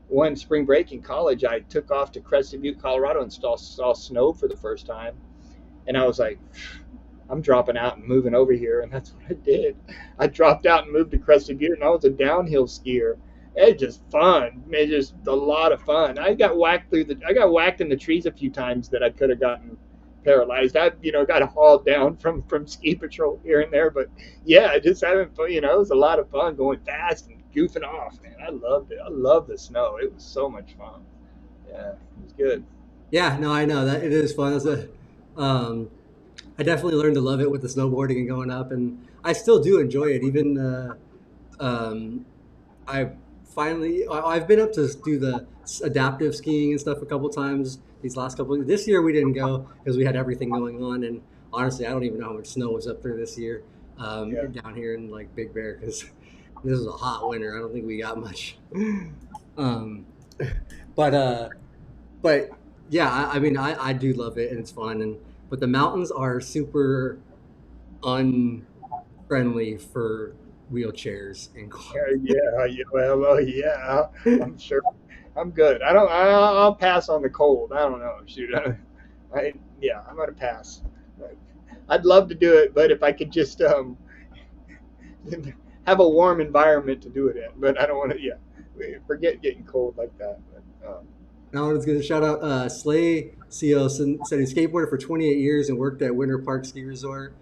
one spring break in college, I took off to Crested Butte, Colorado, and saw snow for the first time. And I was like, I'm dropping out and moving over here, and that's what I did. I dropped out and moved to Crested Butte, and I was a downhill skier. It's just fun. It's just a lot of fun. I got whacked in the trees a few times that I could have gotten paralyzed. I got hauled down from ski patrol here and there, but yeah, just having fun. It was a lot of fun going fast and goofing off. Man, I loved it. I love the snow. It was so much fun. Yeah, it was good. Yeah, no, I know that it is fun. Um, I definitely learned to love it with the snowboarding and going up, and I still do enjoy it. Even um, I I've been up to do the adaptive skiing and stuff a couple times these last couple. This year we didn't go because we had everything going on, and honestly, I don't even know how much snow was up there this year Yeah. down here in like Big Bear because this is a hot winter. I don't think we got much. Um, but but yeah, I mean, I do love it and it's fun, and but the mountains are super. unfriendly for wheelchairs and Yeah, yeah, well, yeah. I'm sure. I'm good. I don't. I'll pass on the cold. I don't know. Shoot. Yeah, I'm gonna pass. I'd love to do it, but if I could just have a warm environment to do it in. But I don't want to. Yeah, forget getting cold like that. But, Now I was going to shout out Slay CO said he skateboarded for 28 years and worked at Winter Park Ski Resort.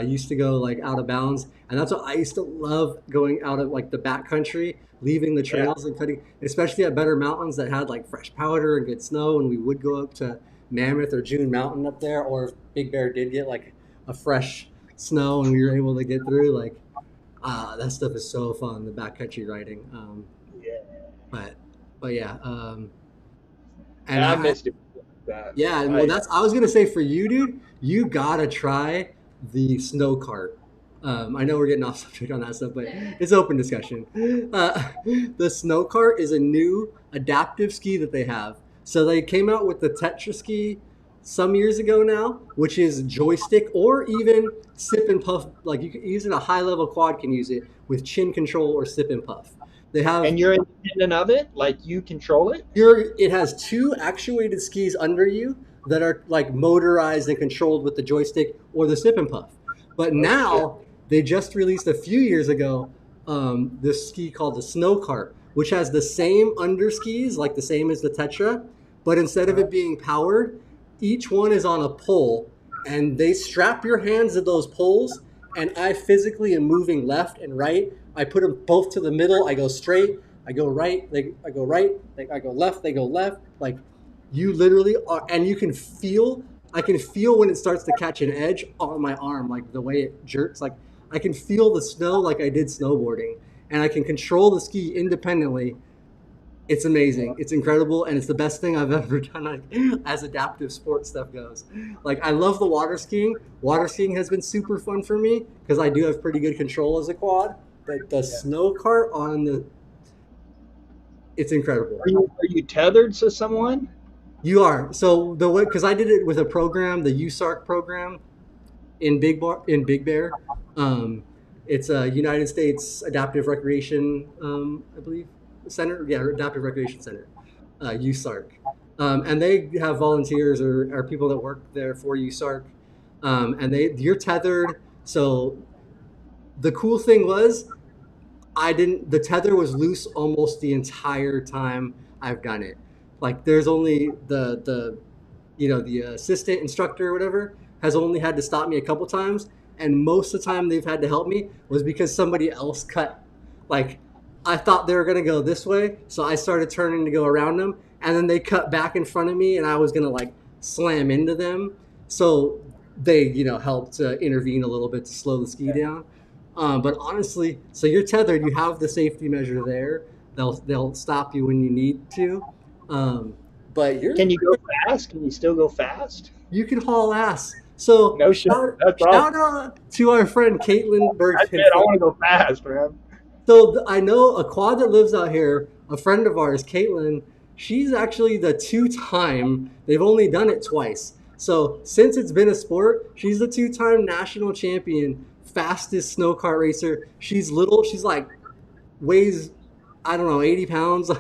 Used to go like out of bounds, and that's what I used to love going out of like the back country, leaving the yeah, trails and cutting, especially at better mountains that had like fresh powder and good snow. And we would go up to Mammoth or June Mountain up there, or if Big Bear did get like a fresh snow and we were able to get through, like that stuff is so fun. The backcountry riding, yeah. but but yeah. And I I, missed it. That. yeah, and well, that's I was gonna say for you, dude. You gotta try the snow cart. I know we're getting off subject on that stuff, but it's open discussion. The snow cart is a new adaptive ski that they have. So they came out with the Tetra ski some years ago now, which is joystick or even sip and puff. Like you can use it, a high level quad can use it with chin control or sip and puff. They have And you're independent of it. Like you control it. it has two actuated skis under you that are like motorized and controlled with the joystick or the sip and puff. But Oh shit. now they just released a few years ago this ski called the Snow Cart, which has the same under skis, like the same as the Tetra, but instead of it being powered, each one is on a pole, and they strap your hands to those poles. And I physically am moving left and right. I put them both to the middle. I go straight. I go right. I go right. I go left. They go left. Like you literally are, and you can feel. I can feel when it starts to catch an edge on my arm, like the way it jerks. Like I can feel the snow, like I did snowboarding, and I can control the ski independently. It's amazing. It's incredible, and it's the best thing I've ever done, like, as adaptive sports stuff goes. Like I love the water skiing. Water skiing has been super fun for me because I do have pretty good control as a quad. But the Yeah. snow cart on the, it's incredible. Are you tethered to someone? You are so the way because I did it with a program, the USARC program in Big Bear. Um, it's a United States Adaptive Recreation, I believe, Center. Yeah, Adaptive Recreation Center, USARC, and they have volunteers or people that work there for USARC, and you're tethered. So the cool thing was I didn't. The tether was loose almost the entire time I've done it. Like there's only the assistant instructor or whatever has only had to stop me a couple times, and most of the time they've had to help me was because somebody else cut. Like I thought they were gonna go this way, so I started turning to go around them, and then they cut back in front of me, and I was gonna like slam into them. So they helped intervene a little bit to slow the ski down. But honestly, so you're tethered. You have the safety measure there. They'll stop you when you need to. Um, but Can you go fast? Can you still go fast? you can haul ass. So No shit. That's shout awesome. out to our friend Caitlin I Bergman. did. I want to go fast, man. So I know a quad that lives out here, a friend of ours, Caitlin. She's actually the two-time. They've only done it twice. So since it's been a sport, she's the two-time national champion, fastest snow kart racer. She's little. She's like weighs, I don't know, 80 pounds.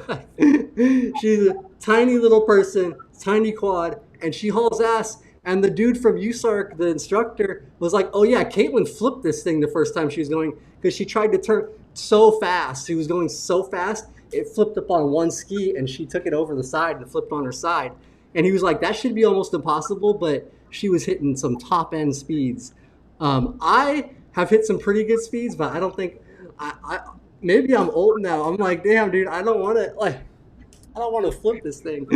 She's a tiny little person, tiny quad, and she hauls ass. And the dude from USARC, the instructor, was like, "Oh yeah, Caitlin flipped this thing the first time she was going because she tried to turn so fast. She was going so fast, it flipped up on one ski, and she took it over the side and flipped on her side." And he was like, "That should be almost impossible," but she was hitting some top end speeds. I have hit some pretty good speeds, but I don't think I maybe I'm old now. I'm like, damn, dude, I don't want to flip this thing.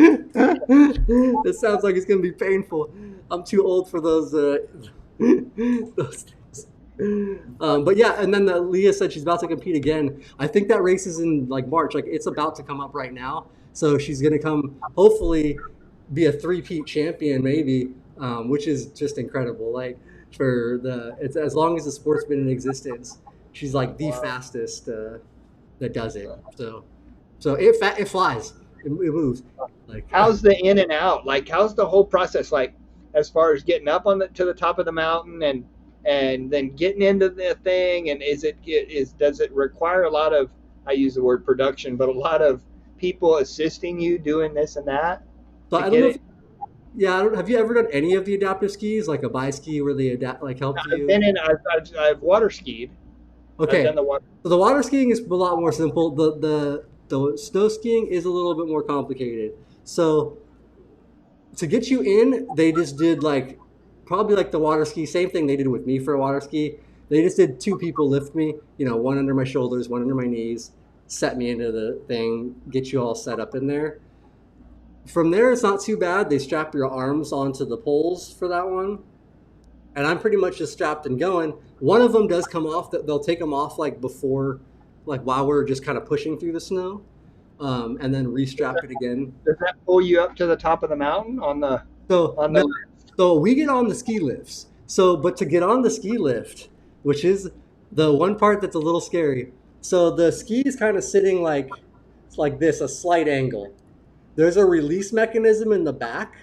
This sounds like it's gonna be painful. I'm too old for those those things. But yeah, and then Leah said she's about to compete again. I think that race is in like March. Like it's about to come up right now. So she's gonna come, hopefully, be a three-peat champion, maybe, which is just incredible. Like it's as long as the sport's been in existence, she's like the Wow. fastest that does it. So it flies, it moves. Like How's the in and out? Like, how's the whole process? Like, as far as getting up on the to the top of the mountain and then getting into the thing, and does it require a lot of, I use the word production, but a lot of people assisting you doing this and that So to I don't get know it? if yeah, I don't, have you ever done any of the adaptive skis, like a bi ski where they adapt like help I've you? been in. I've water skied. I've done Okay, the water. so the water skiing is a lot more simple. The snow skiing is a little bit more complicated. So to get you in, they just did like probably like the water ski, same thing they did with me for a water ski. They just did two people lift me, one under my shoulders, one under my knees, set me into the thing, get you all set up in there. From there, it's not too bad. They strap your arms onto the poles for that one, and I'm pretty much just strapped and going. One of them does come off. That they'll take them off like before, like while we're just kind of pushing through the snow, and then Does restrap that, it again. does that pull you up to the top of the mountain So on no, the? so we get on the ski lifts. So, but to get on the ski lift, which is the one part that's a little scary. So the ski is kind of sitting like this, a slight angle. There's a release mechanism in the back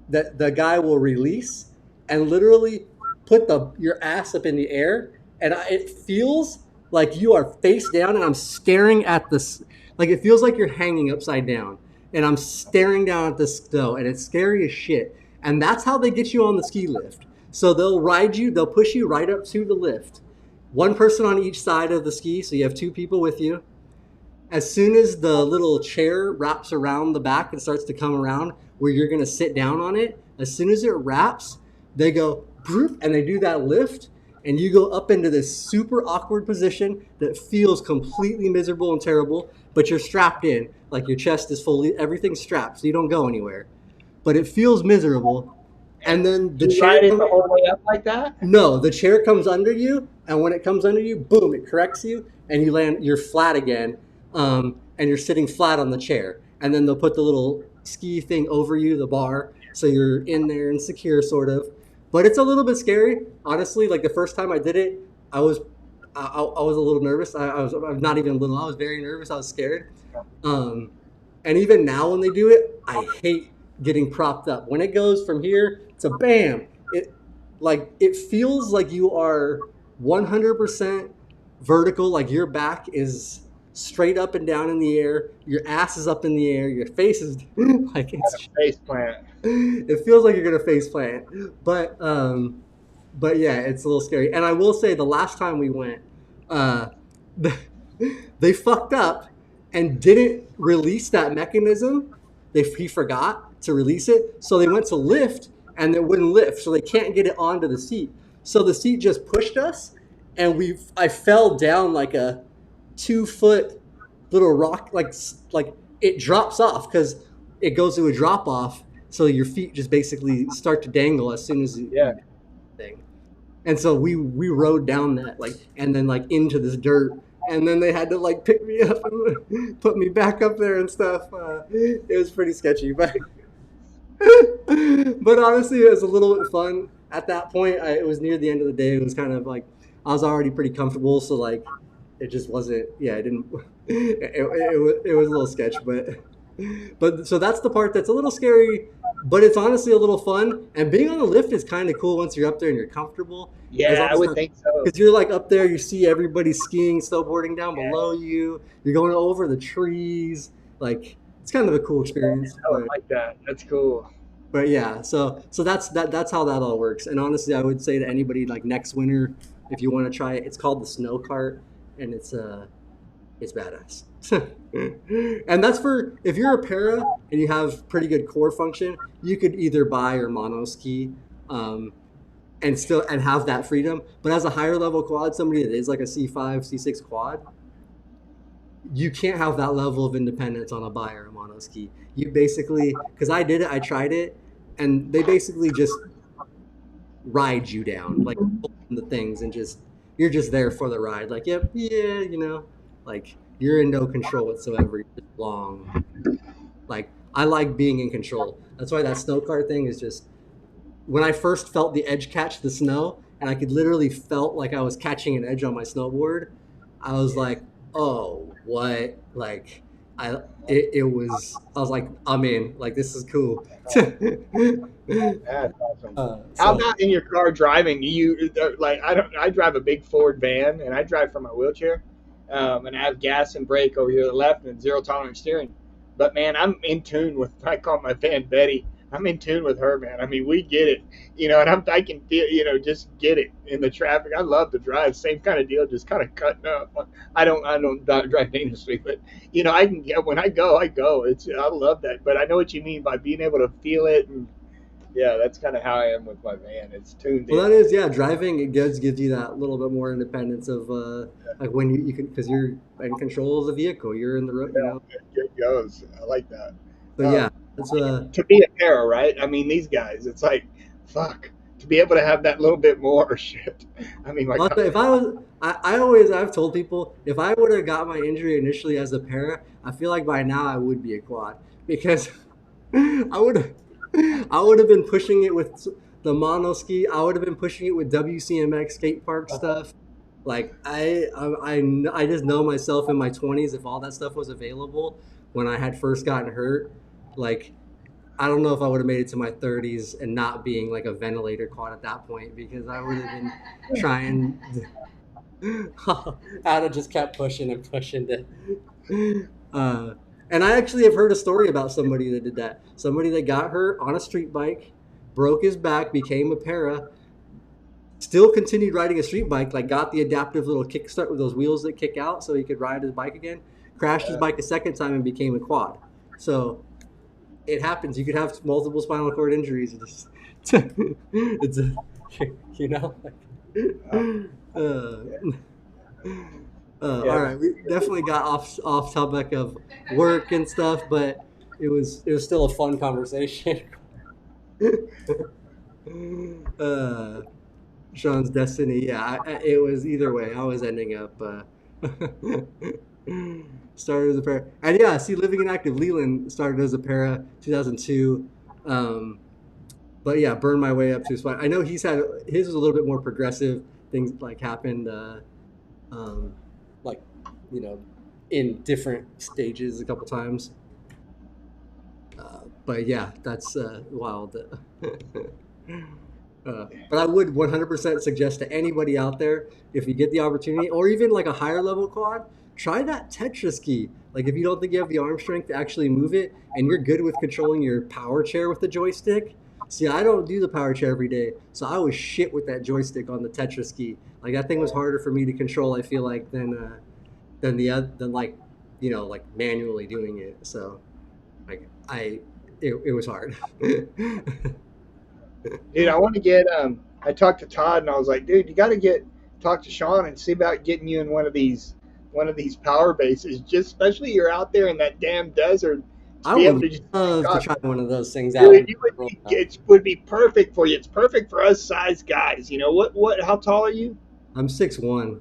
that the guy will release and literally put your ass up in the air, and it feels like you are face down, and I'm staring at this. Like it feels like you're hanging upside down, and I'm staring down at the snow, and it's scary as shit. And that's how they get you on the ski lift. So they'll push you right up to the lift. One person on each side of the ski, so you have two people with you. As soon as the little chair wraps around the back and starts to come around where you're going to sit down on it, as soon as it wraps, they go and they do that lift, and you go up into this super awkward position that feels completely miserable and terrible, but you're strapped in, like your chest is fully, everything's strapped, so you don't go anywhere. But it feels miserable. And then the You chair ride it comes, the whole way up like that? no, the chair comes under you, and when it comes under you, boom, it corrects you, and you're flat again, and you're sitting flat on the chair. And then they'll put the little ski thing over you, the bar, so you're in there and secure, sort of. But it's a little bit scary, honestly. Like the first time I did it, I was, I was a little nervous. I'm not even a little. I was very nervous. I was scared. Um, and even now when they do it, I hate getting propped up. When it goes from here to bam, it feels like you are 100% vertical, like your back is straight up and down in the air, your ass is up in the air, your face is like Face plant. it feels like you're gonna face plant. But yeah, it's a little scary. And I will say the last time we went, uh, they fucked up and didn't release that mechanism. He forgot to release it, so they went to lift and it wouldn't lift, so they can't get it onto the seat. So the seat just pushed us, and I fell down like a 2 foot little rock, like it drops off because it goes to a drop off, so your feet just basically start to dangle as soon as Yeah. you thing. And so we rode down that and then like into this dirt, and then they had to like pick me up and put me back up there and stuff. It was pretty sketchy, but but honestly, it was a little bit fun at that point. It was near the end of the day. It was kind of like I was already pretty comfortable, so like it just wasn't. Yeah, it didn't. It was a little sketch, but so that's the part that's a little scary, but it's honestly a little fun. And being on the lift is kind of cool once you're up there and you're comfortable. As Yeah, I would also think so. because you're like up there, you see everybody skiing, snowboarding down below Yeah, you. You're going over the trees. Like it's kind of a cool experience, I would like that. That's cool. but yeah, so that's how that all works. And honestly, I would say to anybody like next winter, if you want to try it, it's called the snow cart, and it's badass. And that's for if you're a para and you have pretty good core function, you could either buy or mono ski, and still and have that freedom. But as a higher level quad, somebody that is like a C5, C6 quad, you can't have that level of independence on a bi or a mono ski. You basically, because I did it, I tried it, and they basically just ride you down, like the things, and just you're just there for the ride. Like, yep, yeah, like you're in no control whatsoever. You're just long. Like I like being in control. That's why that snow car thing is just when I first felt the edge catch the snow, and I could literally felt like I was catching an edge on my snowboard. I was like, oh, what? Like it was, I was like, I'm in. Like, this is cool. That's awesome. How So about in your car driving? You like I don't. I drive a big Ford van, and I drive from my wheelchair, and I have gas and brake over here to the left, and zero tolerance steering. But man, I'm in tune with. I call my van Betty. I'm in tune with her, man. I mean, we get it, and I can feel, just get it in the traffic. I love to drive. Same kind of deal, just kind of cutting up. I don't drive dangerously, but I can get when I go, I go. I love that. But I know what you mean by being able to feel it and yeah, that's kind of how I am with my van. It's tuned well, in. that is, yeah, driving, it gives you that little bit more independence of like when you can, because you're in control of the vehicle, you're in the road, you Yeah, know. it goes. I like that. So yeah, Um, that's to be a para, right? I mean, these guys, it's like, fuck, to be able to have that little bit more shit. I mean, my well, God. if I was, I always, I've told people, if I would have got my injury initially as a para, I feel like by now I would be a quad because I would I would have been pushing it with the mono ski. I would have been pushing it with WCMX skate park stuff. Like I just know myself in my 20s, if all that stuff was available when I had first gotten hurt, like I don't know if I would have made it to my 30s and not being like a ventilator quad at that point because I would have been trying. I'd have just kept pushing and pushing to. And I actually have heard a story about somebody that did that. Somebody that got hurt on a street bike, broke his back, became a para, still continued riding a street bike, like got the adaptive little kickstart with those wheels that kick out so he could ride his bike again, crashed his bike a second time and became a quad. So it happens. You could have multiple spinal cord injuries. It's a, you know. Uh, all Yeah. right, we definitely got off topic of work and stuff, but it was still a fun conversation. uh, Sean's destiny, yeah, it was either way. I was ending up started as a para, and yeah, see, living in active Leland started as a para 2002. Um, but yeah, burned my way up to his fight. I know he's had his was a little bit more progressive. Things like happened, um, like you know, in different stages a couple times. But yeah, that's wild. But I would 100% suggest to anybody out there, if you get the opportunity, or even like a higher level quad, try that Tetra ski. Like if you don't think you have the arm strength to actually move it, and you're good with controlling your power chair with the joystick. See, I don't do the power chair every day, so I was shit with that joystick on the Tetra ski. Like that thing was harder for me to control. I feel like than the other than like like manually doing it. So like it was hard. Dude, I want to get. I talked to Todd, and I was like, dude, you got to talk to Shawn and see about getting you in one of these power bases. Just especially you're out there in that damn desert to I be able would to just love to talk. try one of those things out. Dude, it would be perfect for you. It's perfect for us size guys. You know what? How tall are you? I'm 6'1".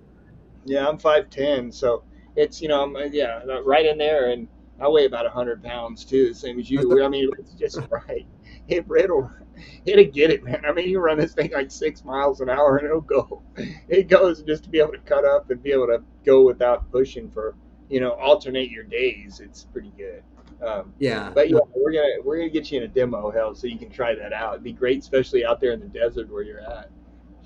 Yeah, I'm 5'10", so it's yeah, right in there, and I weigh about 100 pounds too, same as That's you. I mean, it's just right. It'll get it, man. I mean, you run this thing like 6 miles an hour, and it'll go. It goes just to be able to cut up and be able to go without pushing for alternate your days. It's pretty good. Um, yeah. but yeah, No, we're gonna get you in a demo, hell, so you can try that out. It'd be great, especially out there in the desert where you're at.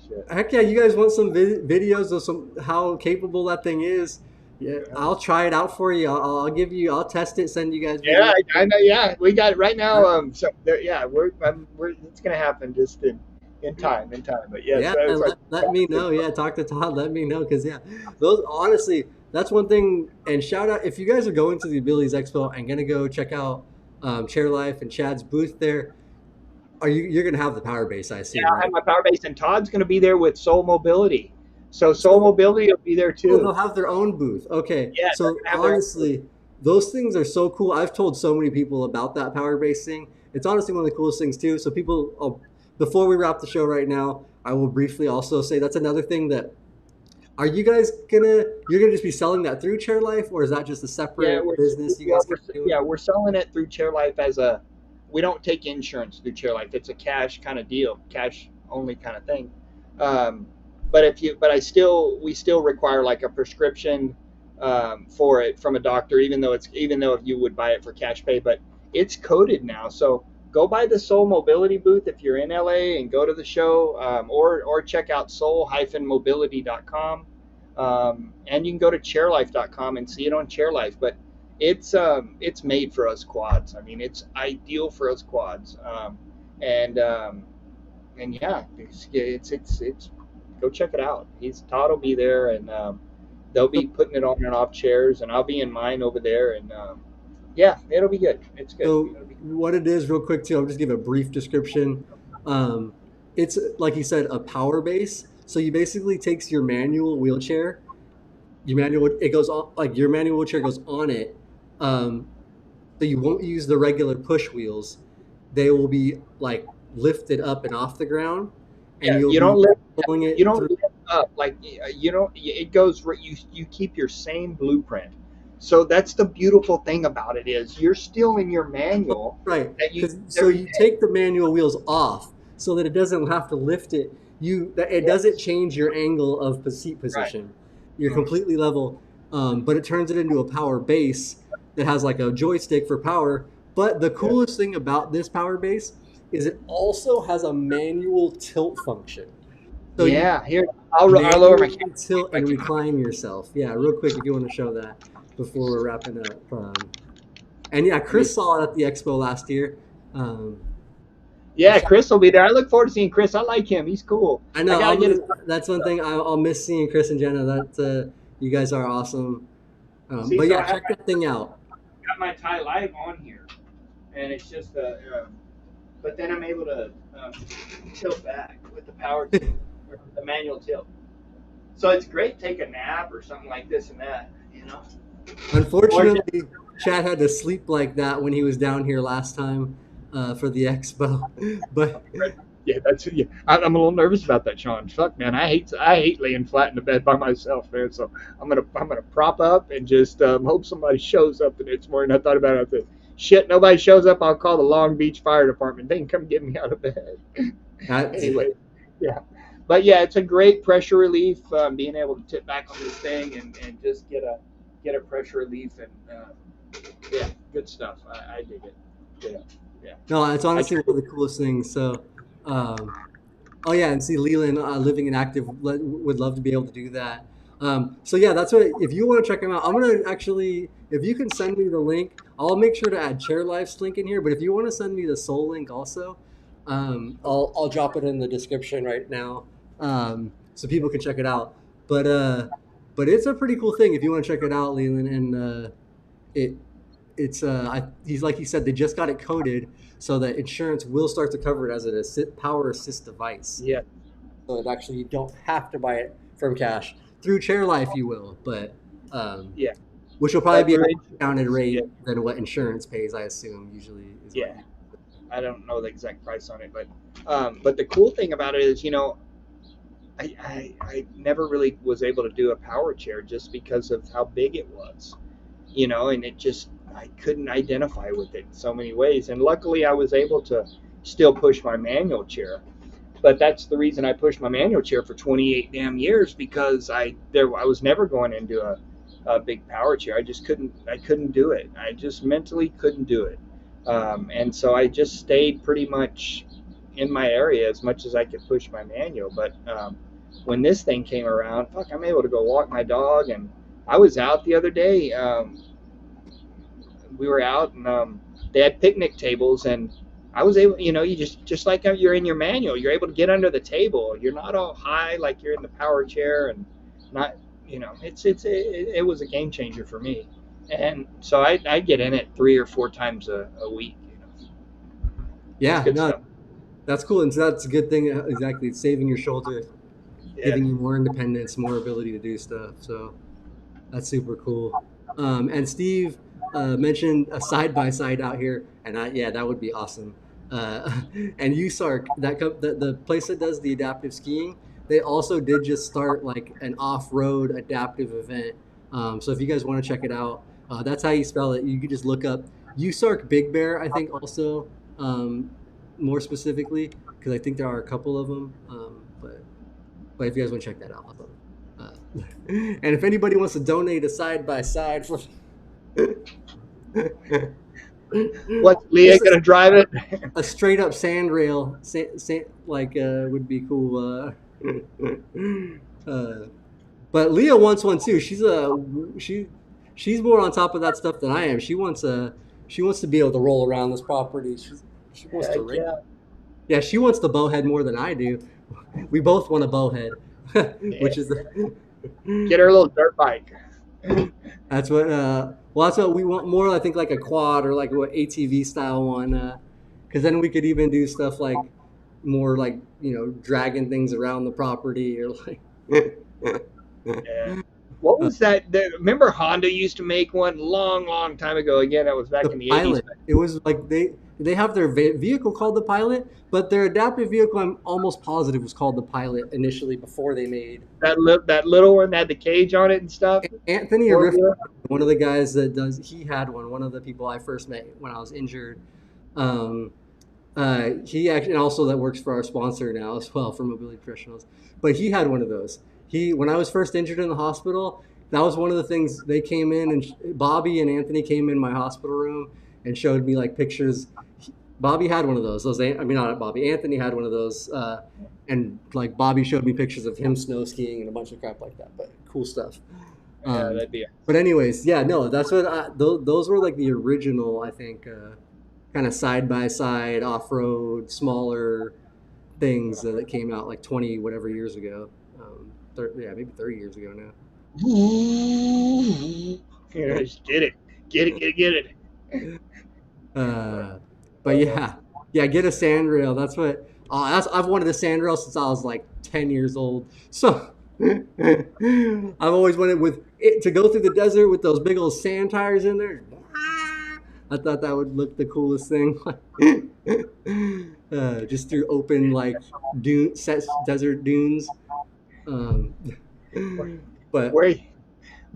Shit. heck yeah, you guys want some videos of some how capable that thing is? Yeah, Yeah. I'll try it out for you. I'll give you. I'll test it. Send you guys Yeah, videos. I know. Yeah, we got it right All now. right. So there, yeah, we're it's gonna happen just in time, But yes, Yeah, it's and like let me know. Yeah, talk to Todd. Let me know because yeah, those honestly, that's one thing. And shout out if you guys are going to the Abilities Expo and gonna go check out Chair Life and Chad's booth there. You're gonna have the power base, I yeah, assume, I have right? my power base, and Todd's gonna be there with Soul Mobility. So Soul So Mobility will be there oh, too. they'll have their own booth. Okay. Yeah, they're So gonna have their own booth. honestly, those things are so cool. I've told so many people about that power base thing. It's honestly one of the coolest things too. So people, before we wrap the show right now, I will briefly also say that's another thing that are you guys you're gonna just be selling that through Chair Life, or is that just a Yeah, separate business you guys can do? we're selling it through Chair Life as a. We don't take insurance through Chair Life. It's a cash kind of deal, cash only kind of thing. Um, but we still require like a prescription for it from a doctor, even though if you would buy it for cash pay, but it's coded now. So go by the Soul Mobility booth if you're in LA and go to the show, or check out soul-mobility.com, and you can go to chairlife.com and see it on Chairlife. But it's made for us quads. I mean, it's ideal for us quads. And and yeah, it's go check it out. He's Todd will be there, and they'll be putting it on and off chairs, and I'll be in mine over there, and yeah, it'll be good. It's good. So It'll be good. what it is, real quick too, I'll just give a brief description. Um, it's like you said, a power base. So you basically takes your manual wheelchair, your manual it goes on like your manual wheelchair goes on it. Um, so you won't use the regular push wheels. They will be like lifted up and off the ground, and Yeah, you'll you be don't lift pulling you it don't through. lift up like you don't. It goes you keep your same blueprint. So that's the beautiful thing about it is you're still in your manual Right. that you Because use so every you day. take the manual wheels off so that it doesn't have to lift it. It doesn't Yes, change your angle of seat right. position. You're Mm. completely level, but it turns it into a power base that has like a joystick for power. But the Yeah. coolest thing about this power base is it also has a manual tilt function. So you Yeah. Here, I'll lower my manually camera. tilt My and camera. recline yourself. Yeah, real quick if you want to show that before we're wrapping up. And yeah, Let me. Chris saw it at the expo last year. Um, Yeah, Chris will be there. I look forward to seeing Chris. I like him. He's cool. I I know gotta I'm get his. gonna. That's one thing I'll miss seeing Chris and Jenna. That you guys are awesome. See, But so yeah, I have check that thing out. got my tie live on here, and it's just but then I'm able to tilt back with the power tilt or the manual tilt. So it's great. To take a nap or something like this and that, you know. Or just Unfortunately, Chad had to sleep like that when he was down here last time for the expo. But yeah, that's yeah. I'm a little nervous about that, Shawn. Fuck, man, I hate laying flat in the bed by myself, man. So I'm gonna prop up and just hope somebody shows up the next morning. I thought about it. I said, shit, nobody shows up. I'll call the Long Beach Fire Department. They can come get me out of bed. that, Anyway, yeah. But yeah, it's a great pressure relief. Being able to tip back on this thing and just get a pressure relief and yeah, good stuff. I dig it. Yeah, yeah. no, it's I honestly try. one of the coolest things. So, um, oh yeah, and see Leland living and active would love to be able to do that. So yeah, that's what if you want to check him out, I'm gonna actually if you can send me the link, I'll make sure to add Chair Life's link in here. But if you want to send me the Soul link also, I'll drop it in the description right now, so people can check it out. But uh, but it's a pretty cool thing if you want to check it out, Leland. And it it's he's like he said they just got it coded so that insurance will start to cover it as an power assist device. Yeah, So that actually you don't have to buy it from cash through Chair Life. You will, but yeah. which will probably But be a through discounted yeah, rate than what insurance pays. I assume usually is what. yeah. I don't know the exact price on it, but the cool thing about it is, I never really was able to do a power chair just because of how big it was, and it just I couldn't identify with it in so many ways. And luckily, I was able to still push my manual chair. But that's the reason I pushed my manual chair for 28 damn years because I was never going into a big power chair. I couldn't do it. I just mentally couldn't do it. And so I just stayed pretty much in my area as much as I could push my manual. But when this thing came around, fuck, I'm able to go walk my dog. And I was out the other day. We were out and they had picnic tables and I was able, you just like you're in your manual, you're able to get under the table. You're not all high like you're in the power chair and not, it was a game changer for me. And so I get in it 3 or 4 times a week. It's Yeah, good no, stuff. that's cool, and so that's a good thing. Exactly, it's saving your shoulder, Yeah. giving you more independence, more ability to do stuff. So that's super cool. And Steve mentioned a side by side out here, and yeah, that would be awesome. And USARC, the place that does the adaptive skiing, they also did just start like an off road adaptive event. So if you guys want to check it out, that's how you spell it. You could just look up USARC Big Bear, I think also more specifically, because I think there are a couple of them. But if you guys want to check that out, awesome. And if anybody wants to donate a side by side for What's Leah just gonna drive it? a straight up sand rail, like would be cool. Uh, but Leah wants one too. She she's more on top of that stuff than I am. She wants to be able to roll around this property. She wants to Heck race. yeah. Yeah, she wants the bowhead more than I do. We both want a bowhead, Yeah. which is Get her a little dirt bike. that's what. Well, that's what we want more. I think like a quad or like what ATV style one, because then we could even do stuff like more like dragging things around the property or like. Yeah. What was that? Remember Honda used to make one long, long time ago. Again, that was back The in the '80s. Pilot. It was like they have their vehicle called the Pilot, but their adaptive vehicle I'm almost positive was called the Pilot initially before they made That little one that had the cage on it and stuff. Anthony Four Riff. wheeler. One of the guys that does he had one. One of the people I first met when I was injured. Um, he actually and also that works for our sponsor now as well for mobility professionals. But he had one of those. He when I was first injured in the hospital, that was one of the things they came in and Bobby and Anthony came in my hospital room and showed me like pictures. Bobby had one of those. Those I mean not Bobby. Anthony had one of those. And like Bobby showed me pictures of him snow skiing and a bunch of crap like that. But cool stuff. Yeah, Um, that'd be. but anyways, yeah, no, that's what those were like the original. I think kind of side by side off road smaller things that came out like 20 whatever years ago. 30, yeah, maybe 30 years ago now. Just get it, get it, get it, get it. Uh, but yeah, yeah, get a sand rail. That's what. I've wanted a sand rail since I was like 10 years old. So I've always wanted with it to go through the desert with those big old sand tires in there. I thought that would look the coolest thing. Just through open like desert dunes. Um, but Where,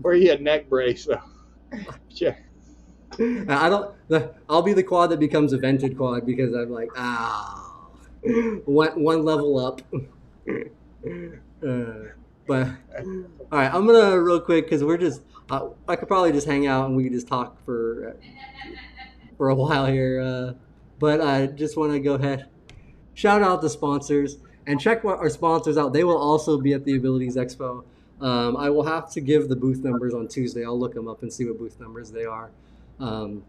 where you a neck brace though? Yeah. I don't. I'll be the quad that becomes a vented quad because I'm like, one level up. But all right, I'm gonna real quick because we're just. I could probably just hang out and we could just talk for a while here. But I just want to go ahead, shout out the sponsors and check what our sponsors out. They will also be at the Abilities Expo. I will have to give the booth numbers on Tuesday. I'll look them up and see what booth numbers they are. Um,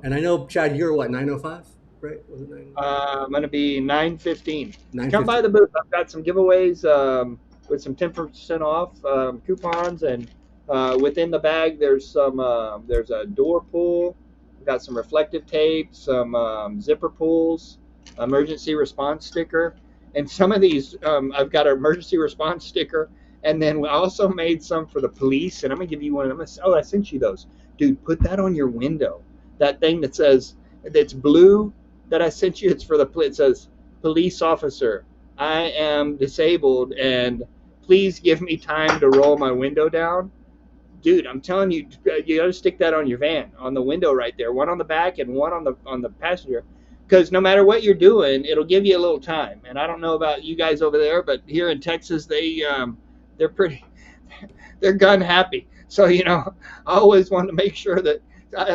and I know Chad, you're what 905, right? Was it 9? I'm gonna be 9:15. Come by 9:15. the booth. I've got some giveaways with some 10% off coupons, and within the bag there's some there's a door pull. We've got some reflective tape, some zipper pulls, emergency response sticker, and some of these I've got an emergency response sticker, and then we also made some for the police. And I'm gonna give you one of them. Oh, I sent you those, dude. Put that on your window. That thing that says it's blue that I sent you. It's for the it says police officer. I am disabled and please give me time to roll my window down. Dude, I'm telling you, you got to stick that on your van, on the window right there, one on the back and one on the passenger. Because no matter what you're doing, it'll give you a little time. And I don't know about you guys over there, but here in Texas, they're pretty they're gun happy. So I always want to make sure that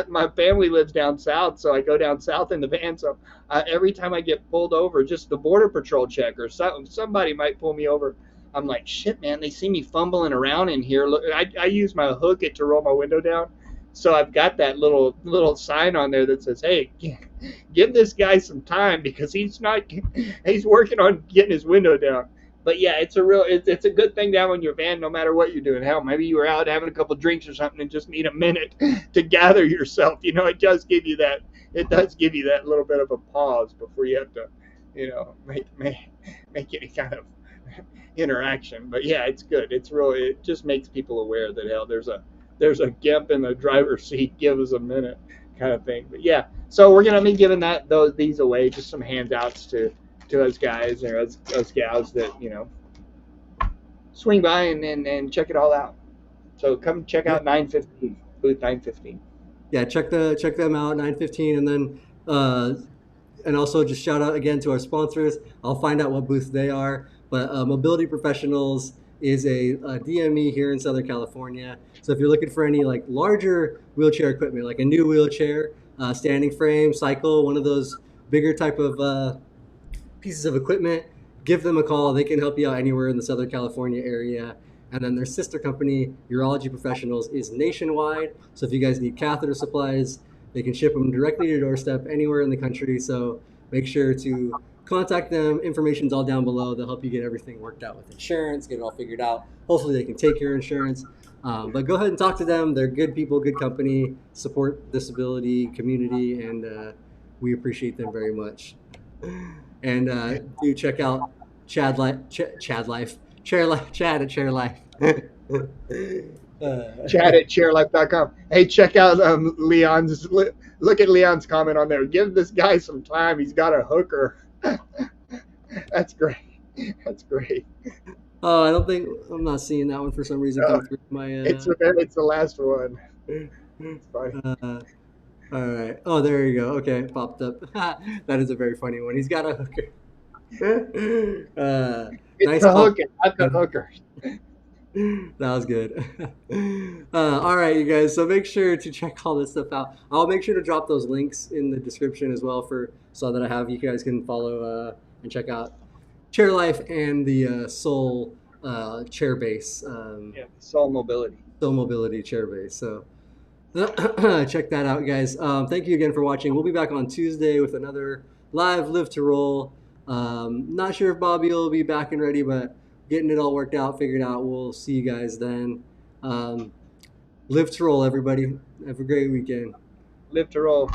my family lives down south, so I go down south in the van. So every time I get pulled over, just the border patrol check or somebody might pull me over. I'm like, shit, man, they see me fumbling around in here. Look, I use my hook it to roll my window down. So I've got that little sign on there that says, "Hey, give this guy some time because he's working on getting his window down." But yeah, it's a good thing to have on your van no matter what you're doing. Hell, maybe you were out having a couple drinks or something and just need a minute to gather yourself. It does give you that little bit of a pause before you have to, make any kind of interaction. But yeah, it's good. It just makes people aware that hell there's a gimp in the driver's seat. Give us a minute, kind of thing. But yeah, so we're gonna be giving these away, just some handouts to us guys or us gals that swing by and check it all out. So come check Yeah, out 915 booth 915. yeah. Check them out 9:15, and then and also just shout out again to our sponsors. I'll find out what booth they are, but Mobility Professionals is a DME here in Southern California. So if you're looking for any like larger wheelchair equipment, like a new wheelchair, standing frame, cycle, one of those bigger type of pieces of equipment, give them a call. They can help you out anywhere in the Southern California area. And then their sister company, Urology Professionals, is nationwide. So if you guys need catheter supplies, they can ship them directly to your doorstep anywhere in the country. So make sure to contact them. Information's all down below. They'll help you get everything worked out with insurance, get it all figured out. Hopefully, they can take your insurance. But go ahead and talk to them. They're good people, good company, support disability community, and we appreciate them very much. And do check out Chad Life, Chair Life, Chad at Chair Life. Chat at chairlife.com. Hey, check out Leon's. Look at Leon's comment on there. Give this guy some time. He's got a hooker. That's great. That's great. Oh, I don't think I'm not seeing that one for some reason come through my. It's the last one. It's fine. All right. Oh, there you go. Okay, popped up. That is a very funny one. He's got a hooker. It's Nice the call. hooker, not the hooker. That was good. All right, you guys. So make sure to check all this stuff out. I'll make sure to drop those links in the description as well for so that I have you guys can follow and check out Chair Life and the Soul Chair Base. Yeah, soul mobility. Soul Mobility Chair Base. So check that out, guys. Thank you again for watching. We'll be back on Tuesday with another live Live to Roll. Not sure if Bobby will be back and ready, but getting it all worked out, figured out. We'll see you guys then. Live to Roll, everybody. Have a great weekend. Live to roll.